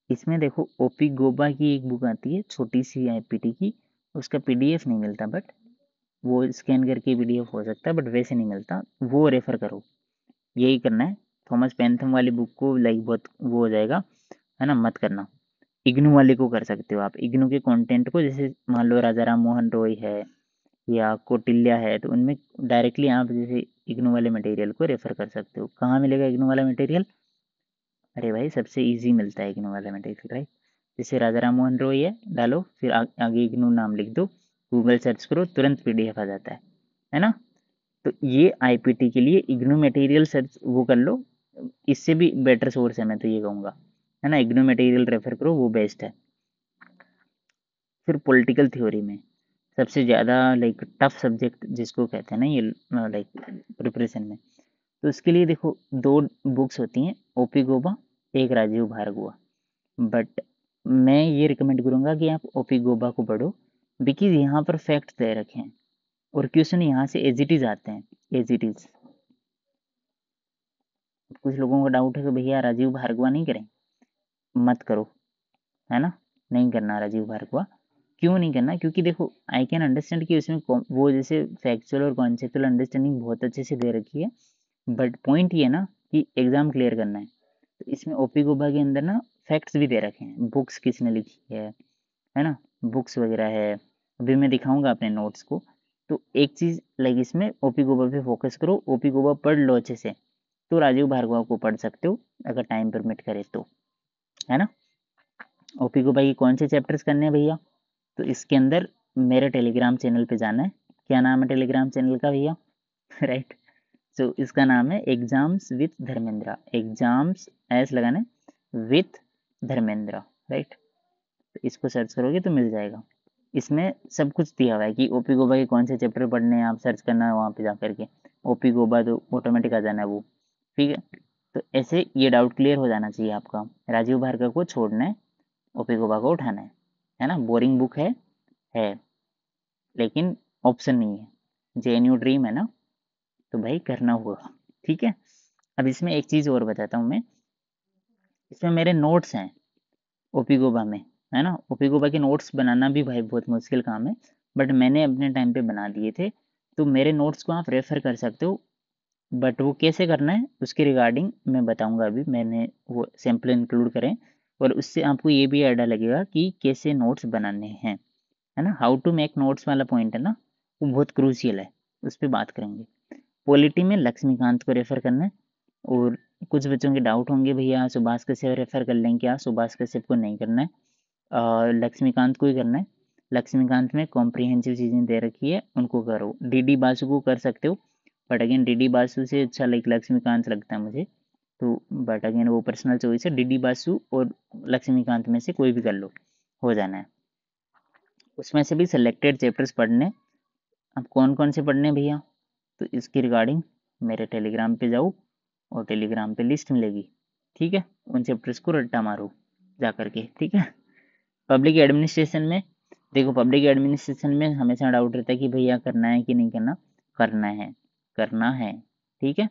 इसमें देखो OP गोबा की एक बुक आती है छोटी सी IPT की, उसका PDF नहीं मिलता, बट वो स्कैन करके PDF हो सकता है, बट वैसे नहीं मिलता, वो रेफर करो। यही करना है। थॉमस पेंथम वाली बुक को लाइक बहुत वो हो जाएगा, है ना, मत करना। इग्नू वाले को कर सकते हो आप, इग्नू के कंटेंट को, जैसे मान लो राजा राम मोहन रॉय है या कौटिल्य है, तो उनमें डायरेक्टली आप जैसे इग्नू वाले मटेरियल को रेफर कर सकते हो। कहाँ मिलेगा इग्नू वाला मटेरियल, अरे भाई सबसे इजी मिलता है इग्नू वाला मटेरियल, राइट। जैसे राजा राम मोहन रॉय है डालो, फिर आगे इग्नू नाम लिख दो, गूगल सर्च करो, तुरंत PDF आ जाता है ना। तो ये IPT के लिए इग्नू मटेरियल सर्च वो कर लो, इससे भी बेटर सोर्स है मैं तो ये कहूँगा, है ना। इग्नू मटेरियल रेफर करो, वो बेस्ट है। फिर पॉलिटिकल थ्योरी में सबसे ज़्यादा लाइक टफ सब्जेक्ट जिसको कहते हैं ना ये लाइक प्रिपरेशन में, तो इसके लिए देखो 2 बुक्स होती हैं, OP गोबा, एक राजीव भार्गवा। बट मैं ये रिकमेंड करूँगा कि आप OP गोबा को पढ़ो, बिकॉज यहाँ पर फैक्ट्स दे रखे हैं और क्वेश्चन यहाँ से एज इट इज़ आते हैं, एज इट इज़। कुछ लोगों का डाउट है कि भैया राजीव भार्गवा नहीं करें, मत करो, है ना। नहीं करना राजीव भार्गवा। क्यों नहीं करना, क्योंकि देखो आई कैन अंडरस्टैंड कि उसमें वो जैसे फैक्चुअल और कॉन्सेप्चुअल अंडरस्टैंडिंग बहुत अच्छे से दे रखी है, बट पॉइंट ये ना कि एग्जाम क्लियर करना है। तो इसमें OP गोबा के अंदर ना फैक्ट्स भी दे रखे हैं, बुक्स किसने लिखी है ना, बुक्स वगैरह है। अभी मैं दिखाऊंगा अपने नोट्स को, तो एक चीज लाइक इसमें ओपी गोबा पे फोकस करो, ओपी गोबा पढ़ लो अच्छे से, तो राजीव भार्गव को पढ़ सकते हो अगर टाइम परमिट करे तो, है ना। ओपी गोबा की कौन से चैप्टर्स करने हैं भैया, तो इसके अंदर मेरे टेलीग्राम चैनल पे जाना है। क्या नाम है टेलीग्राम चैनल का भैया? राइट। सो इसका नाम है एग्जाम्स विथ धर्मेंद्र, एग्जाम्स ऐस लगाना है विथ धर्मेंद्र, राइट। तो इसको सर्च करोगे तो मिल जाएगा। इसमें सब कुछ दिया हुआ है कि ओपी गोबा के कौन से चैप्टर पढ़ने हैं, आप सर्च करना है वहाँ पे जा करके, ओपी गोबा तो ऑटोमेटिक आ जाना है वो, ठीक है। तो ऐसे ये डाउट क्लियर हो जाना चाहिए आपका। राजीव भार्गव को छोड़ना है, ओपी गोबा को उठाना है ना। बोरिंग बुक है लेकिन ऑप्शन नहीं है। जेएनयू ड्रीम है ना, तो भाई करना होगा, ठीक है। अब इसमें एक चीज़ और बताता हूँ मैं, इसमें मेरे नोट्स हैं ओपी गोबा में, है ना। ओपी गोबा के नोट्स बनाना भी भाई बहुत मुश्किल काम है, बट मैंने अपने टाइम पे बना दिए थे। तो मेरे नोट्स को आप रेफर कर सकते हो, बट वो कैसे करना है उसके रिगार्डिंग मैं बताऊंगा। अभी मैंने वो सैम्पल इंक्लूड करें, और उससे आपको ये भी आइडिया लगेगा कि कैसे नोट्स बनाने हैं, है ना। हाउ टू मेक नोट्स वाला पॉइंट है ना, वो बहुत क्रूशियल है, उस पर बात करेंगे। पॉलिटी में लक्ष्मीकांत को रेफर करना है। और कुछ बच्चों के डाउट होंगे भैया सुभाष कश्यप रेफर कर लें क्या, सुभाष कश्यप को नहीं करना है, लक्ष्मीकांत को ही करना है। लक्ष्मीकांत में कॉम्प्रिहेंसिव चीज़ें दे रखी है, उनको करो। डीडी बासु को कर सकते हो, बट अगेन डीडी बासु से अच्छा लाइक लक्ष्मीकांत लगता है मुझे, तो बट अगेन वो पर्सनल चॉइस है। डीडी बासु और लक्ष्मीकांत में से कोई भी कर लो, हो जाना है। उसमें से भी सिलेक्टेड चैप्टर्स पढ़ने। अब कौन कौन से पढ़ने हैं भैया, तो इसकी रिगार्डिंग मेरे टेलीग्राम पे जाओ, और टेलीग्राम पे लिस्ट मिलेगी, ठीक है। उन चैप्टर्स को रट्टा मारो जा करके, ठीक है। पब्लिक एडमिनिस्ट्रेशन में देखो, पब्लिक एडमिनिस्ट्रेशन में हमेशा डाउट रहता है कि भैया करना है कि नहीं करना। करना है, करना है, ठीक है।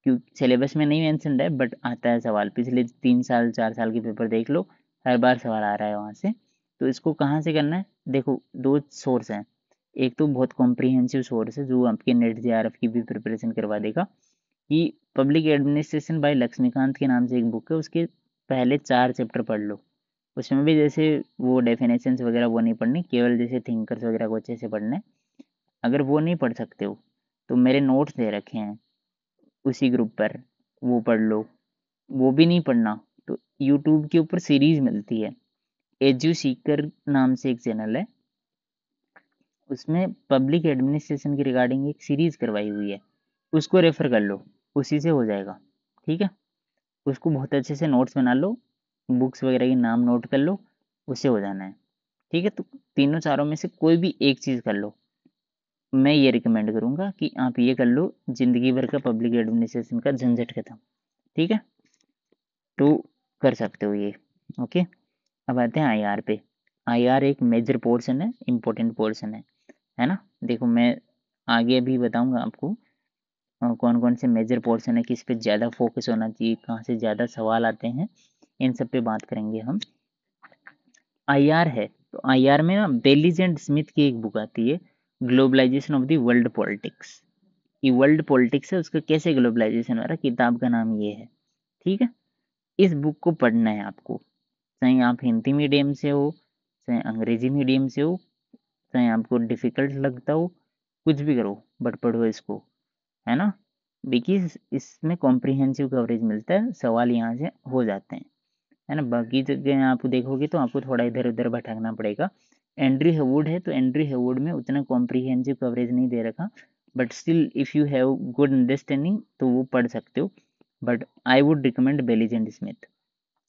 क्योंकि सिलेबस में नहीं मेंशन है, बट आता है सवाल, पिछले 3 साल 4 साल के पेपर देख लो, हर बार सवाल आ रहा है वहाँ से। तो इसको कहाँ से करना है, देखो दो सोर्स हैं। एक तो बहुत कॉम्प्रिहेंसिव सोर्स है जो आपके नेट जेआरएफ की भी प्रिपरेशन करवा देगा, कि पब्लिक एडमिनिस्ट्रेशन बाय लक्ष्मीकांत के नाम से एक बुक है, उसके पहले 4 चैप्टर पढ़ लो। उसमें भी जैसे वो डेफिनेशंस वगैरह वो नहीं पढ़नी, केवल जैसे थिंकर्स वगैरह को अच्छे से पढ़ना है। अगर वो नहीं पढ़ सकते हो तो मेरे नोट्स दे रखे हैं उसी ग्रुप पर, वो पढ़ लो। वो भी नहीं पढ़ना तो यूट्यूब के ऊपर सीरीज मिलती है, एजू सीकर नाम से एक चैनल है, उसमें पब्लिक एडमिनिस्ट्रेशन की रिगार्डिंग एक सीरीज करवाई हुई है, उसको रेफर कर लो, उसी से हो जाएगा, ठीक है। उसको बहुत अच्छे से नोट्स बना लो, बुक्स वगैरह के नाम नोट कर लो, उससे हो जाना है, ठीक है। तो तीनों चारों में से कोई भी एक चीज़ कर लो, मैं ये रिकमेंड करूंगा कि आप ये कर लो, जिंदगी भर का पब्लिक एडमिनिस्ट्रेशन का झंझट खत्म, ठीक है। तो कर सकते हो ये, ओके। अब आते हैं आईआर पे। आईआर एक मेजर पोर्शन है, इम्पोर्टेंट पोर्शन है ना। देखो मैं आगे भी बताऊंगा आपको कौन कौन से मेजर पोर्शन है, किस पे ज़्यादा फोकस होना चाहिए, कहाँ से ज़्यादा सवाल आते हैं, इन सब पे बात करेंगे हम। आईआर है, तो आईआर में ना बेलीज एंड स्मिथ की एक बुक आती है, globalization of the world politics. ये वर्ल्ड पॉलिटिक्स है, उसका कैसे ग्लोबलाइजेशन हो रहा है, किताब का नाम ये है, ठीक है। इस बुक को पढ़ना है आपको, चाहे आप हिंदी मीडियम से हो, चाहे अंग्रेजी मीडियम से हो, चाहे आपको डिफिकल्ट लगता हो, कुछ भी करो बट पढ़ो इसको, है ना। देखिए इसमें कॉम्प्रिहेंसिव कवरेज मिलता है, सवाल यहाँ से हो जाते हैं, है ना। बाकी जगह आप देखोगे तो आपको थोड़ा इधर उधर भटकना पड़ेगा। एंड्री हेवुड है, तो एंड्री हेवुड में उतना कॉम्प्रिहेंसिव कवरेज नहीं दे रखा, but still if you have good understanding तो वो पढ़ सकते हो। But I would recommend Baylis and Smith,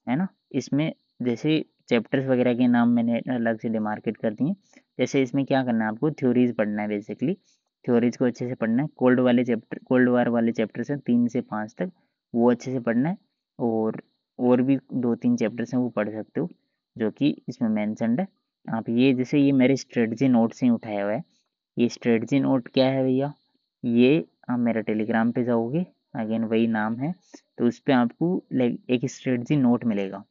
है ना। इसमें जैसे चैप्टर्स वगैरह के नाम मैंने अलग से डिमार्केट कर दिए। जैसे इसमें क्या करना है, आपको थ्योरीज पढ़ना है बेसिकली, थ्योरीज को अच्छे से पढ़ना है। कोल्ड वार वाले चैप्टर्स हैं 3 से 5 तक, वो अच्छे से पढ़ना है। और भी 2-3 चैप्टर्स हैं वो पढ़ सकते हो, जो कि इसमें मैंशनड है। आप ये जैसे ये मेरे स्ट्रेटजी नोट से ही उठाया हुआ है। ये स्ट्रेटजी नोट क्या है भैया, ये आप मेरा टेलीग्राम पे जाओगे, अगेन वही नाम है, तो उस पर आपको लाइक एक स्ट्रेटजी नोट मिलेगा।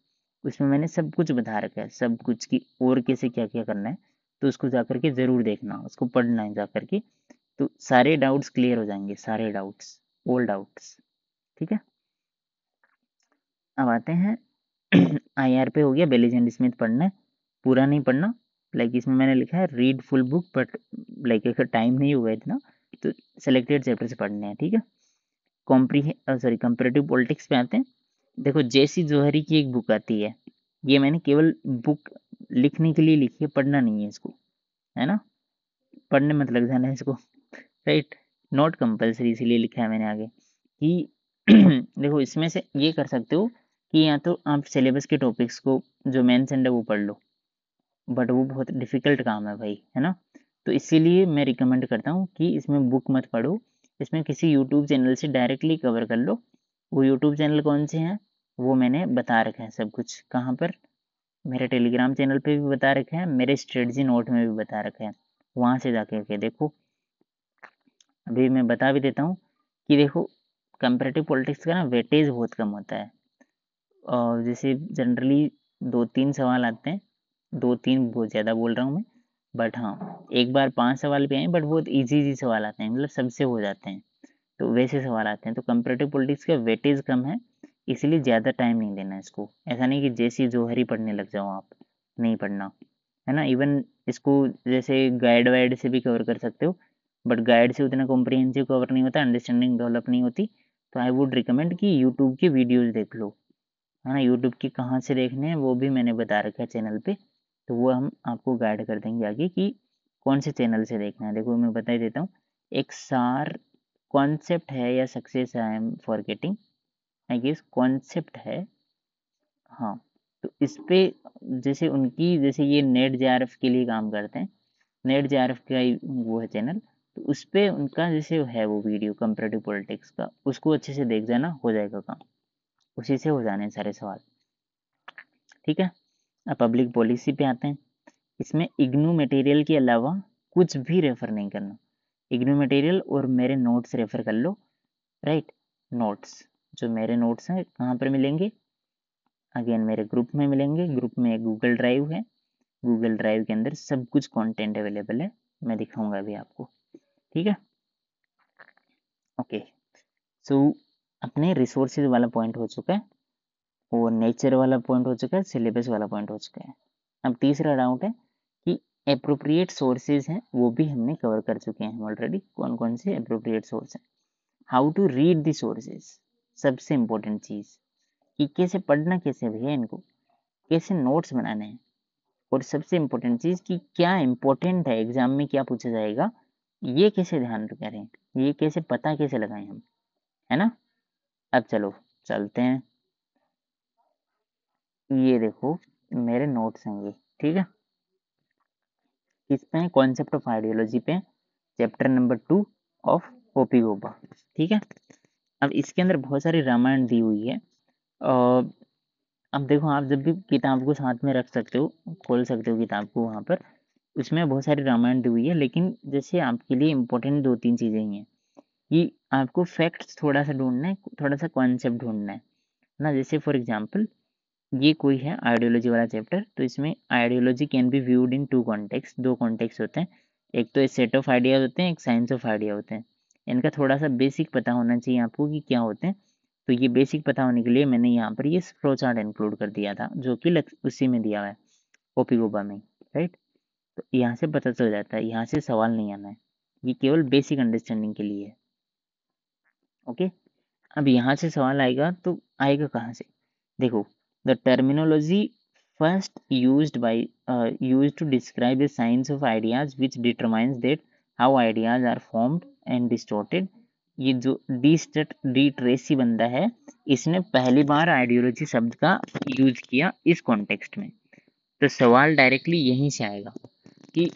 उसमें मैंने सब कुछ बता रखा है, सब कुछ की और कैसे क्या क्या करना है। तो उसको जा करके ज़रूर देखना, उसको पढ़ना है जा करके, तो सारे डाउट्स क्लियर हो जाएंगे, सारे डाउट्स, ऑल डाउट्स, ठीक है। अब आते हैं आईआर पे हो गया, बेलीज एंड स्मिथ पढ़ना है, पूरा नहीं पढ़ना, लाइक इसमें मैंने लिखा है read full book, but like अगर टाइम नहीं हुआ इतना तो सेलेक्टेड चैप्टर से पढ़ने हैं, ठीक है। कंपेरेटिव पॉलिटिक्स पे आते हैं। देखो जेसी जोहरी की एक बुक आती है, ये मैंने केवल बुक लिखने के लिए लिखी है, पढ़ना नहीं है इसको, है ना, पढ़ने मत लग जाना है इसको, राइट, नॉट कंपल्सरी, इसीलिए लिखा है मैंने आगे कि देखो इसमें से ये कर सकते हो कि या तो आप सिलेबस के टॉपिक्स को जो मेंशन्ड है वो पढ़ लो, बट वो बहुत डिफिकल्ट काम है भाई, है ना। तो इसीलिए मैं रिकमेंड करता हूँ कि इसमें बुक मत पढ़ो, इसमें किसी यूट्यूब चैनल से डायरेक्टली कवर कर लो। वो यूट्यूब चैनल कौन से हैं वो मैंने बता रखा है सब कुछ, कहाँ पर, मेरे टेलीग्राम चैनल पे भी बता रखा है, मेरे स्ट्रेटजी नोट में भी बता रखा है, वहाँ से जाके के देखो। अभी मैं बता भी देता हूँ कि देखो कंपेरेटिव पॉलिटिक्स का ना वेटेज बहुत कम होता है, और जैसे जनरली 2-3 सवाल आते हैं, 2-3 बहुत ज़्यादा बोल रहा हूँ मैं, बट हाँ एक बार 5 सवाल भी आए, बट बहुत इजी इजी सवाल आते हैं, मतलब सबसे हो जाते हैं, तो वैसे सवाल आते हैं। तो कंपेरेटिव पॉलिटिक्स का वेटेज कम है, इसलिए ज़्यादा टाइम नहीं देना इसको, ऐसा नहीं कि जैसी जोहरी पढ़ने लग जाओ आप, नहीं पढ़ना, है ना। इवन इसको जैसे गाइड वाइड से भी कवर कर सकते हो, बट गाइड से उतना कॉम्प्रिहेंसिव कवर नहीं होता, अंडरस्टैंडिंग डेवलप नहीं होती। तो आई वुड रिकमेंड कि यूट्यूब की वीडियोज़ देख लो, है ना। यूट्यूब की कहाँ से देखने हैं वो भी मैंने बता रखा है चैनल पे, तो वो हम आपको गाइड कर देंगे आगे कि कौन से चैनल से देखना है। देखो मैं बता ही देता हूँ, एक सार कॉन्सेप्ट है या success, I am forgetting, I guess concept है, हाँ। तो इस पे जैसे उनकी, जैसे ये नेट जेआरएफ के लिए काम करते हैं, नेट जेआरएफ का ही वो है चैनल, तो उस पे उनका जैसे है वो वीडियो कंपेरेटिव पॉलिटिक्स का, उसको अच्छे से देख जाना, हो जाएगा काम, उसी से हो जाने हैं सारे सवाल, ठीक है। अब पब्लिक पॉलिसी पे आते हैं। इसमें इग्नू मटेरियल के अलावा कुछ भी रेफर नहीं करना, इग्नू मटेरियल और मेरे नोट्स रेफर कर लो, राइट। नोट्स, जो मेरे नोट्स हैं कहाँ पर मिलेंगे, अगेन मेरे ग्रुप में मिलेंगे, ग्रुप में एक गूगल ड्राइव है, गूगल ड्राइव के अंदर सब कुछ कंटेंट अवेलेबल है, मैं दिखाऊंगा अभी आपको, ठीक है। ओके, सो अपने रिसोर्सेज वाला पॉइंट हो चुका है, और नेचर वाला पॉइंट हो चुका है, सिलेबस वाला पॉइंट हो चुका है। अब तीसरा डाउट है कि अप्रोप्रिएट सोर्सेज हैं, वो भी हमने कवर कर चुके हैं ऑलरेडी, कौन कौन से अप्रोप्रिएट सोर्स हैं। How to read the sources, सबसे इंपॉर्टेंट चीज़ कि कैसे पढ़ना, कैसे भैया इनको, कैसे नोट्स बनाने हैं, और सबसे इम्पोर्टेंट चीज़ कि क्या इम्पोर्टेंट है, एग्जाम में क्या पूछा जाएगा, ये कैसे ध्यान करें, ये कैसे पता कैसे लगाएं हम, है ना। अब चलो चलते हैं, ये देखो मेरे नोट्स हैं ये, ठीक है। किस पे है, कॉन्सेप्ट ऑफ आइडियोलॉजी पे, chapter number 2 of OP Gauba, ठीक है। अब इसके अंदर बहुत सारी रामायण दी हुई है, और अब देखो आप जब भी किताब को साथ में रख सकते हो, खोल सकते हो किताब को वहाँ पर, उसमें बहुत सारी रामायण दी हुई है, लेकिन जैसे आपके लिए इम्पोर्टेंट 2-3 चीज़ें ही हैं कि आपको फैक्ट्स थोड़ा सा ढूंढना है, थोड़ा सा कॉन्सेप्ट ढूंढना है ना। जैसे फॉर एग्जांपल ये कोई है आइडियोलॉजी वाला चैप्टर, तो इसमें ideology can be viewed in 2 context, 2 context होते हैं, एक तो सेट ऑफ आइडियाज होते हैं, एक साइंस ऑफ आइडिया होते हैं। इनका थोड़ा सा बेसिक पता होना चाहिए आपको कि क्या होते हैं। तो ये बेसिक पता होने के लिए मैंने यहाँ पर ये फ्लो चार्ट इंक्लूड कर दिया था, जो कि उसी में दिया हुआ है, ओपी गोबा में, राइट। तो यहाँ से पता चल जाता है, यहाँ से सवाल नहीं आना है, ये केवल बेसिक अंडरस्टैंडिंग के लिए है, ओके। अब यहाँ से सवाल आएगा, तो आएगा कहाँ से, देखो the terminology first used to describe the science of ideas which determines that how ideas are formed and distorted। ये जो डी ट्रेसी बंदा है, इसने पहली बार आइडियोलॉजी शब्द का यूज किया इस कॉन्टेक्स्ट में। तो सवाल डायरेक्टली यहीं से आएगा कि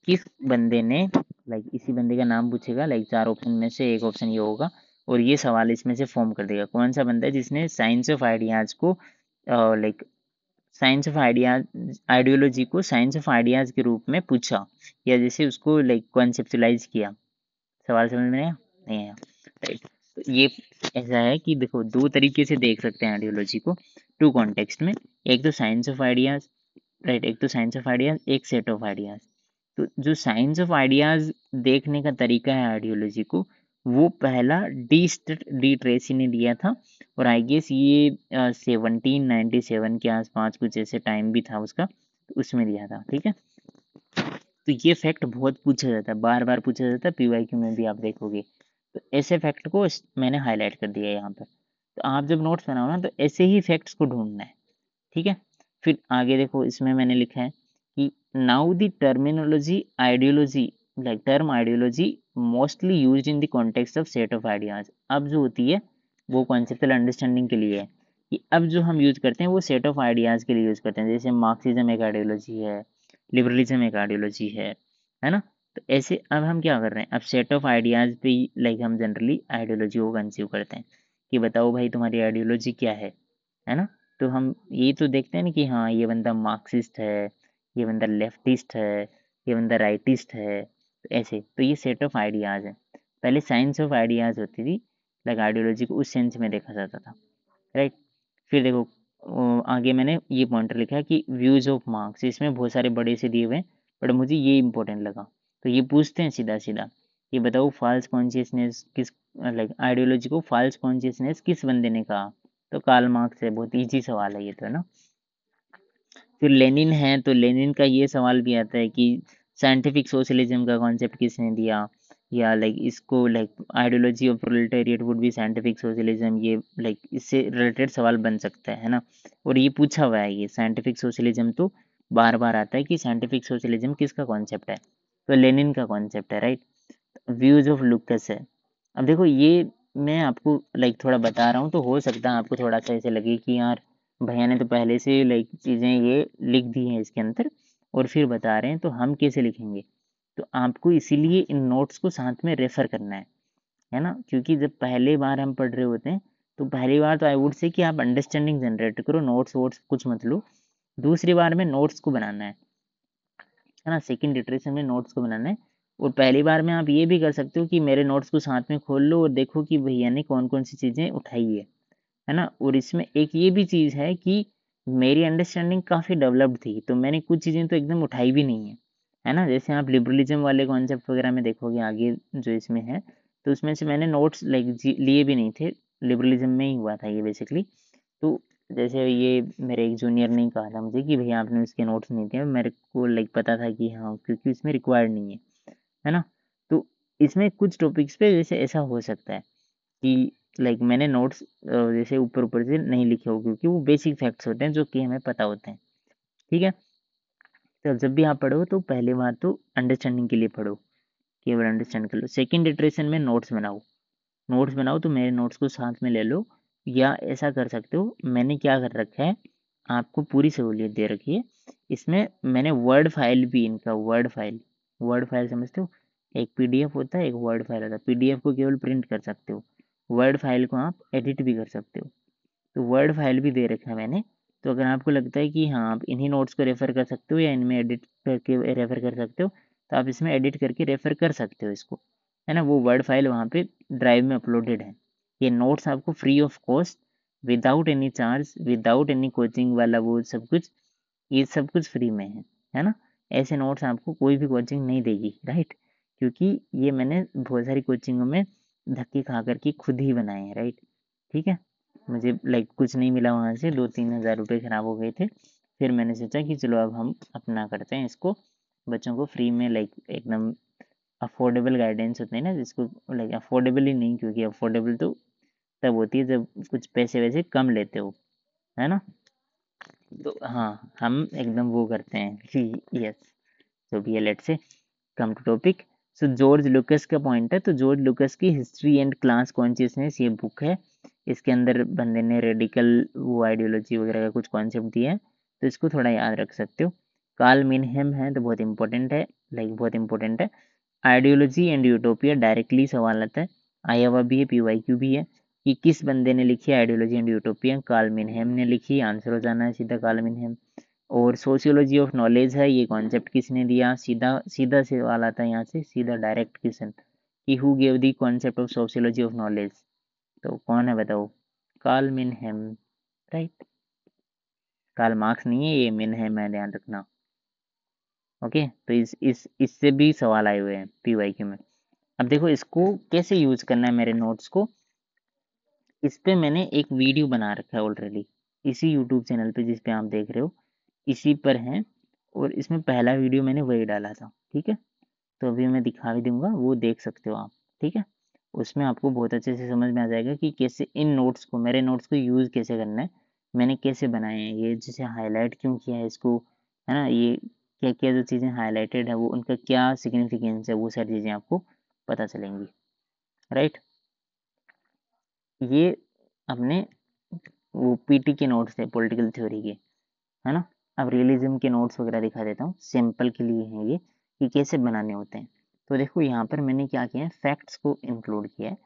किस बंदे ने, लाइक इसी बंदे का नाम पूछेगा, लाइक 4 ऑप्शन में से एक ऑप्शन ये होगा, और ये सवाल इसमें से फॉर्म कर देगा, कौन सा बंदा है जिसने साइंस ऑफ आइडियाज को, like science of ideas, ideology को साइंस ऑफ आइडियाज के रूप में पूछा, या जैसे उसको लाइक कॉन्सेप्चुलाइज किया। सवाल समझ में आया, नहीं आया, राइट। तो ये ऐसा है कि देखो 2 तरीके से देख सकते हैं आइडियोलॉजी को, 2 कॉन्टेक्स्ट में, एक तो साइंस ऑफ आइडियाज, राइट, एक तो साइंस ऑफ आइडियाज, एक सेट ऑफ आइडियाज। तो जो साइंस ऑफ आइडियाज देखने का तरीका है आइडियोलॉजी को, वो पहला डी ट्रेसी ने दिया था, और आई गेस ये 1797 के आसपास कुछ ऐसे टाइम भी था उसका, तो उसमें दिया था, ठीक है। तो ये फैक्ट बहुत पूछा जाता है, बार बार पूछा जाता है, पीवाईक्यू में भी आप देखोगे। तो ऐसे फैक्ट को मैंने हाईलाइट कर दिया है यहाँ पर। तो आप जब नोट्स बनाओ ना, तो ऐसे ही फैक्ट्स को ढूंढना है, ठीक है। फिर आगे देखो, इसमें मैंने लिखा है कि now the terminology ideology, like term ideology mostly used in the context of set of ideas. अब जो होती है वो कॉन्सेप्चुअल अंडरस्टैंडिंग के लिए है, कि अब जो हम यूज करते हैं वो सेट ऑफ आइडियाज के लिए यूज करते हैं। जैसे मार्क्सिज्म एक आइडियोलॉजी है, लिबरलिज्म एक आइडियोलॉजी है ना। तो ऐसे अब हम क्या कर रहे हैं, अब सेट ऑफ आइडियाज पे लाइक हम जनरली आइडियोलॉजी को कंसीव करते हैं, कि बताओ भाई तुम्हारी आइडियोलॉजी क्या है ना। तो हम ये तो देखते हैं ना कि हाँ ये बंदा मार्क्सिस्ट है, ये बंदा लेफ्टिस्ट है, ये बंदा राइटिस्ट है, तो ऐसे। तो ये सेट ऑफ आइडियाज है। पहले साइंस ऑफ आइडियाज होती थी, लाइक आइडियोलॉजी को उस सेंस में देखा जाता था, राइट। फिर देखो आगे मैंने ये पॉइंटर लिखा है कि व्यूज ऑफ मार्क्स, इसमें बहुत सारे बड़े से दिए हुए हैं, बट मुझे ये इंपॉर्टेंट लगा। तो ये पूछते हैं सीधा सीधा, ये बताओ फॉल्स कॉन्शियसनेस किस, लाइक आइडियोलॉजी को फॉल्स कॉन्शियसनेस किस बंदे ने कहा। तो कार्ल मार्क्स है, बहुत इजी सवाल है ये तो, है ना। फिर लेनिन है, तो लेनिन का ये सवाल भी आता है कि साइंटिफिक सोशलिज्म का कॉन्सेप्ट किसने दिया, या लाइक इसको like ideology of proletariat would be scientific socialism, ये लाइक इससे रिलेटेड सवाल बन सकता है ना। और ये पूछा हुआ है, ये साइंटिफिक सोशलिज्म तो बार बार आता है कि साइंटिफिक सोशलिज्म किसका कॉन्सेप्ट है, तो लेनिन का कॉन्सेप्ट है, राइट। व्यूज ऑफ लुकस है। अब देखो ये मैं आपको लाइक थोड़ा बता रहा हूँ, तो हो सकता है आपको थोड़ा सा ऐसे लगे कि यार भैया ने तो पहले से लाइक चीज़ें ये लिख दी हैं इसके अंदर और फिर बता रहे हैं, तो हम कैसे लिखेंगे। तो आपको इसीलिए इन नोट्स को साथ में रेफर करना है ना। क्योंकि जब पहले बार हम पढ़ रहे होते हैं, तो पहली बार तो आई वुड से कि आप अंडरस्टैंडिंग जनरेट करो, नोट्स वोट्स कुछ मत लो। दूसरी बार में नोट्स को बनाना है ना, सेकंड इटरेशन में नोट्स को बनाना है। और पहली बार में आप ये भी कर सकते हो कि मेरे नोट्स को साथ में खोल लो और देखो कि भैया ने कौन कौन सी चीज़ें उठाई है ना। और इसमें एक ये भी चीज़ है कि मेरी अंडरस्टैंडिंग काफ़ी डेवलप्ड थी, तो मैंने कुछ चीज़ें तो एकदम उठाई भी नहीं है ना। जैसे आप लिबरलिज्म वाले कॉन्सेप्ट वगैरह में देखोगे आगे जो इसमें है, तो उसमें से मैंने नोट्स लाइक लिए भी नहीं थे, लिबरलिज्म में ही हुआ था ये बेसिकली। तो जैसे ये मेरे एक जूनियर ने ही कहा था मुझे कि भैया आपने उसके नोट्स नहीं दिए, मेरे को लाइक पता था कि हाँ क्योंकि इसमें रिक्वायर्ड नहीं है ना। तो इसमें कुछ टॉपिक्स पे जैसे ऐसा हो सकता है कि लाइक मैंने नोट्स जैसे ऊपर ऊपर से नहीं लिखे हो, क्योंकि वो बेसिक फैक्ट्स होते हैं जो कि हमें पता होते हैं, ठीक है। तो जब भी आप पढ़ो तो पहली बार तो अंडरस्टैंडिंग के लिए पढ़ो, केवल अंडरस्टैंड कर लो। सेकंड इटरेशन में नोट्स बनाओ, नोट्स बनाओ तो मेरे नोट्स को साथ में ले लो। या ऐसा कर सकते हो, मैंने क्या कर रखा है, आपको पूरी सहूलियत दे रखी है इसमें। मैंने वर्ड फाइल भी, इनका वर्ड फाइल समझते हो, एक पीडीएफ होता है, एक वर्ड फाइल होता है। पीडीएफ को केवल प्रिंट कर सकते हो, वर्ड फाइल को आप एडिट भी कर सकते हो। तो वर्ड फाइल भी दे रखा है मैंने। तो अगर आपको लगता है कि हाँ आप इन्हीं नोट्स को रेफर कर सकते हो या इनमें एडिट करके रेफर कर सकते हो, तो आप इसमें एडिट करके रेफर कर सकते हो इसको, है ना। वो वर्ड फाइल वहाँ पे ड्राइव में अपलोडेड है। ये नोट्स आपको free of cost, without any charge, without any coaching वाला वो सब कुछ, ये सब कुछ फ्री में है ना। ऐसे नोट्स आपको कोई भी कोचिंग नहीं देगी, राइट। क्योंकि ये मैंने बहुत सारी कोचिंगों में धक्के खा करके खुद ही बनाए हैं, राइट। ठीक है, मुझे लाइक कुछ नहीं मिला वहाँ से, 2-3 हज़ार रुपये ख़राब हो गए थे। फिर मैंने सोचा कि चलो अब हम अपना करते हैं इसको, बच्चों को फ्री में लाइक एकदम अफोर्डेबल गाइडेंस होते हैं ना, जिसको लाइक अफोर्डेबल ही नहीं, क्योंकि अफोर्डेबल तो तब होती है जब कुछ पैसे वैसे कम लेते हो, है ना। तो हाँ हम एकदम वो करते हैं कि यस, जो भी है लेट्स से come to topic. So George Lukacs का पॉइंट है, तो जॉर्ज लुकस की हिस्ट्री एंड क्लास कॉन्शियसनेस ये बुक है। इसके अंदर बंदे ने रेडिकल वो आइडियोलॉजी वगैरह का कुछ कॉन्सेप्ट दिया है, तो इसको थोड़ा याद रख सकते हो। कार्ल मिनहेम है, तो बहुत इंपॉर्टेंट है, लाइक बहुत इंपॉर्टेंट है। आइडियोलॉजी एंड यूटोपिया डायरेक्टली सवाल आता है, आया हुआ भी है, पीवाईक्यू भी है, कि किस बंदे ने लिखी है आइडियोलॉजी एंड यूटोपिया। कार्ल मिनहेम ने लिखी, आंसर हो जाना है सीधा कार्ल मिनहेम। और सोशियोलॉजी ऑफ नॉलेज है, ये कॉन्सेप्ट किसने दिया, सीधा सीधा सवाल आता है यहाँ से, सीधा डायरेक्ट क्वेश्चन कि who gave the concept of sociology of knowledge. तो कौन है बताओ, कार्ल मिनहेम, राइट। कार्ल मार्क्स नहीं है ये, मिनहेम है, ध्यान रखना। ओके, तो इस इससे भी सवाल आए हुए हैं पीवाईक्यू में। अब देखो इसको कैसे यूज करना है मेरे नोट्स को, इस पे मैंने एक वीडियो बना रखा है ऑलरेडी, इसी यूट्यूब चैनल पे जिस पे आप देख रहे हो, इसी पर है। और इसमें पहला वीडियो मैंने वही डाला था, ठीक है। तो अभी मैं दिखा भी दूंगा, वो देख सकते हो आप, ठीक है। उसमें आपको बहुत अच्छे से समझ में आ जाएगा कि कैसे इन नोट्स को, मेरे नोट्स को यूज़ कैसे करना है, मैंने कैसे बनाए हैं, ये जैसे हाईलाइट क्यों किया है इसको, है ना, ये क्या क्या जो चीज़ें हाईलाइटेड है वो उनका क्या सिग्निफिकेंस है, वो सारी चीज़ें आपको पता चलेंगी, राइट। ये अपने वो पीटी के नोट्स थे पॉलिटिकल थ्योरी के, है ना। अब रियलिज्म के नोट्स वगैरह दिखा देता हूँ, सिंपल के लिए हैं ये, कि कैसे बनाने होते हैं। तो देखो यहाँ पर मैंने क्या किया है, फैक्ट्स को इंक्लूड किया है,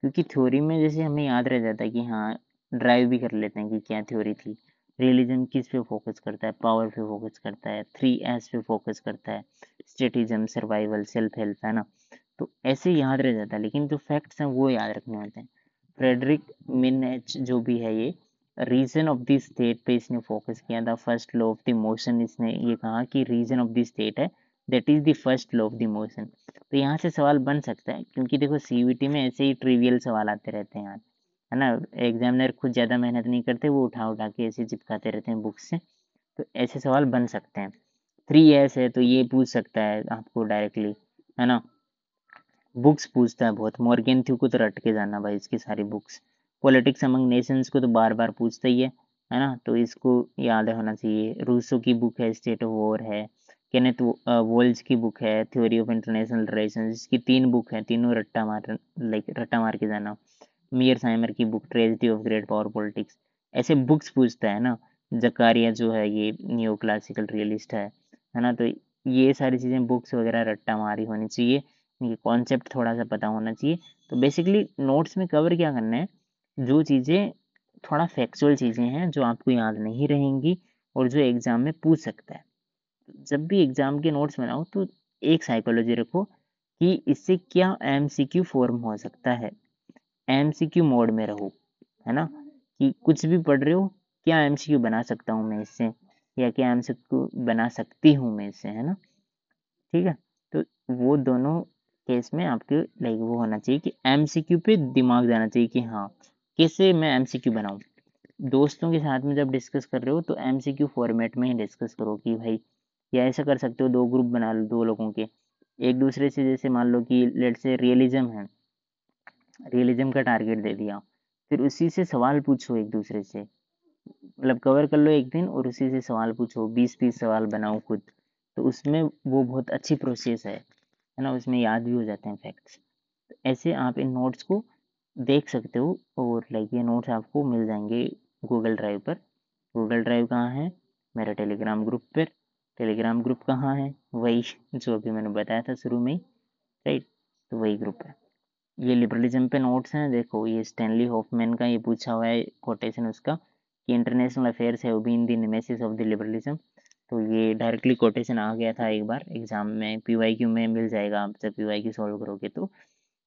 क्योंकि थ्योरी में जैसे हमें याद रह जाता है कि हाँ, ड्राइव भी कर लेते हैं कि क्या थ्योरी थी। रियलिज्म किस पे फोकस करता है, पावर पे फोकस करता है, 3S पे फोकस करता है, स्टेटिज्म, सर्वाइवल, सेल्फ हेल्प, है ना। तो ऐसे याद रह जाता है, लेकिन जो फैक्ट्स हैं वो याद रखने होते हैं। फ्रेडरिक मिन्नेच जो भी है, ये रीजन ऑफ द स्टेट पे इसने फोकस किया था। First law of the motion, इसने ये कहा कि रीजन ऑफ द स्टेट है, that is the first law of the motion. तो यहाँ से सवाल बन सकता है, क्योंकि देखो सीयूईटी में ऐसे ही ट्रिवियल सवाल आते रहते हैं यार, है ना। एग्जामिनर खुद ज़्यादा मेहनत नहीं करते, वो उठा उठा के ऐसे चिपकाते रहते हैं बुक से। तो ऐसे सवाल बन सकते हैं। 3S है तो ये पूछ सकता है आपको डायरेक्टली, है ना। बुक्स पूछता है बहुत, मॉर्गेन थ्यू को तो रट के जाना भाई, इसकी सारी बुक्स। पॉलिटिक्स अमंग नेशंस को तो बार बार पूछता ही है ना, तो इसको याद होना चाहिए। रूसो की बुक है, स्टेट ऑफ वॉर है। केनेथ वोल्ज की बुक है, थ्योरी ऑफ इंटरनेशनल रिलेशंस। इसकी 3 बुक है, तीनों रट्टा मार, लाइक रट्टा मार के जाना। मियर साइमर की book tragedy of great power politics. ऐसे बुक्स पूछता है ना। जकारिया जो है ये न्यू क्लासिकल रियलिस्ट है ना। तो ये सारी चीज़ें बुक्स वगैरह रट्टा मारी होनी चाहिए, ये कॉन्सेप्ट थोड़ा सा पता होना चाहिए। तो बेसिकली नोट्स में कवर क्या करना है, जो चीज़ें थोड़ा फैक्चुअल चीज़ें हैं जो आपको याद नहीं रहेंगी और जो एग्जाम में पूछ सकता है। जब भी एग्जाम के नोट्स बनाओ तो एक साइकोलॉजी रखो कि इससे क्या एमसीक्यू फॉर्म हो सकता है, एमसीक्यू मोड में रहो, है ना। कि कुछ भी पढ़ रहे हो, क्या एमसीक्यू बना सकता हूँ मैं इससे, या क्या एमसीक्यू बना सकती हूँ मैं इससे, है ना। ठीक है। तो वो दोनों केस में आपके लाइक वो होना चाहिए कि एमसीक्यू पे दिमाग जाना चाहिए कि हाँ, कैसे मैं एमसीक्यू बनाऊं। दोस्तों के साथ में जब डिस्कस कर रहे हो तो एमसीक्यू फॉर्मेट में ही डिस्कस करो कि भाई, या ऐसा कर सकते हो, 2 ग्रुप बना लो 2 लोगों के, एक दूसरे से, जैसे मान लो कि लेट से रियलिज्म है, रियलिज्म का टारगेट दे दिया, फिर उसी से सवाल पूछो एक दूसरे से, मतलब कवर कर लो एक दिन और उसी से सवाल पूछो, 20-30 सवाल बनाओ खुद। तो उसमें वो बहुत अच्छी प्रोसेस है ना, उसमें याद भी हो जाते हैं फैक्ट्स। तो ऐसे आप इन नोट्स को देख सकते हो, और लाइक ये नोट्स आपको मिल जाएंगे गूगल ड्राइव पर। गूगल ड्राइव कहाँ है, मेरा टेलीग्राम ग्रुप पर। टेलीग्राम ग्रुप कहाँ है, वही जो अभी मैंने बताया था शुरू में ही, राइट। तो वही ग्रुप है। ये लिबरलिज्म पे नोट्स हैं, देखो ये स्टैनली हॉफमैन का ये पूछा हुआ है कोटेशन उसका, कि international affairs have been the nemesis of the liberalism. तो ये डायरेक्टली कोटेशन आ गया था एक बार एग्जाम में, पीवाईक्यू में मिल जाएगा आप जब पीवाईक्यू सॉल्व करोगे तो।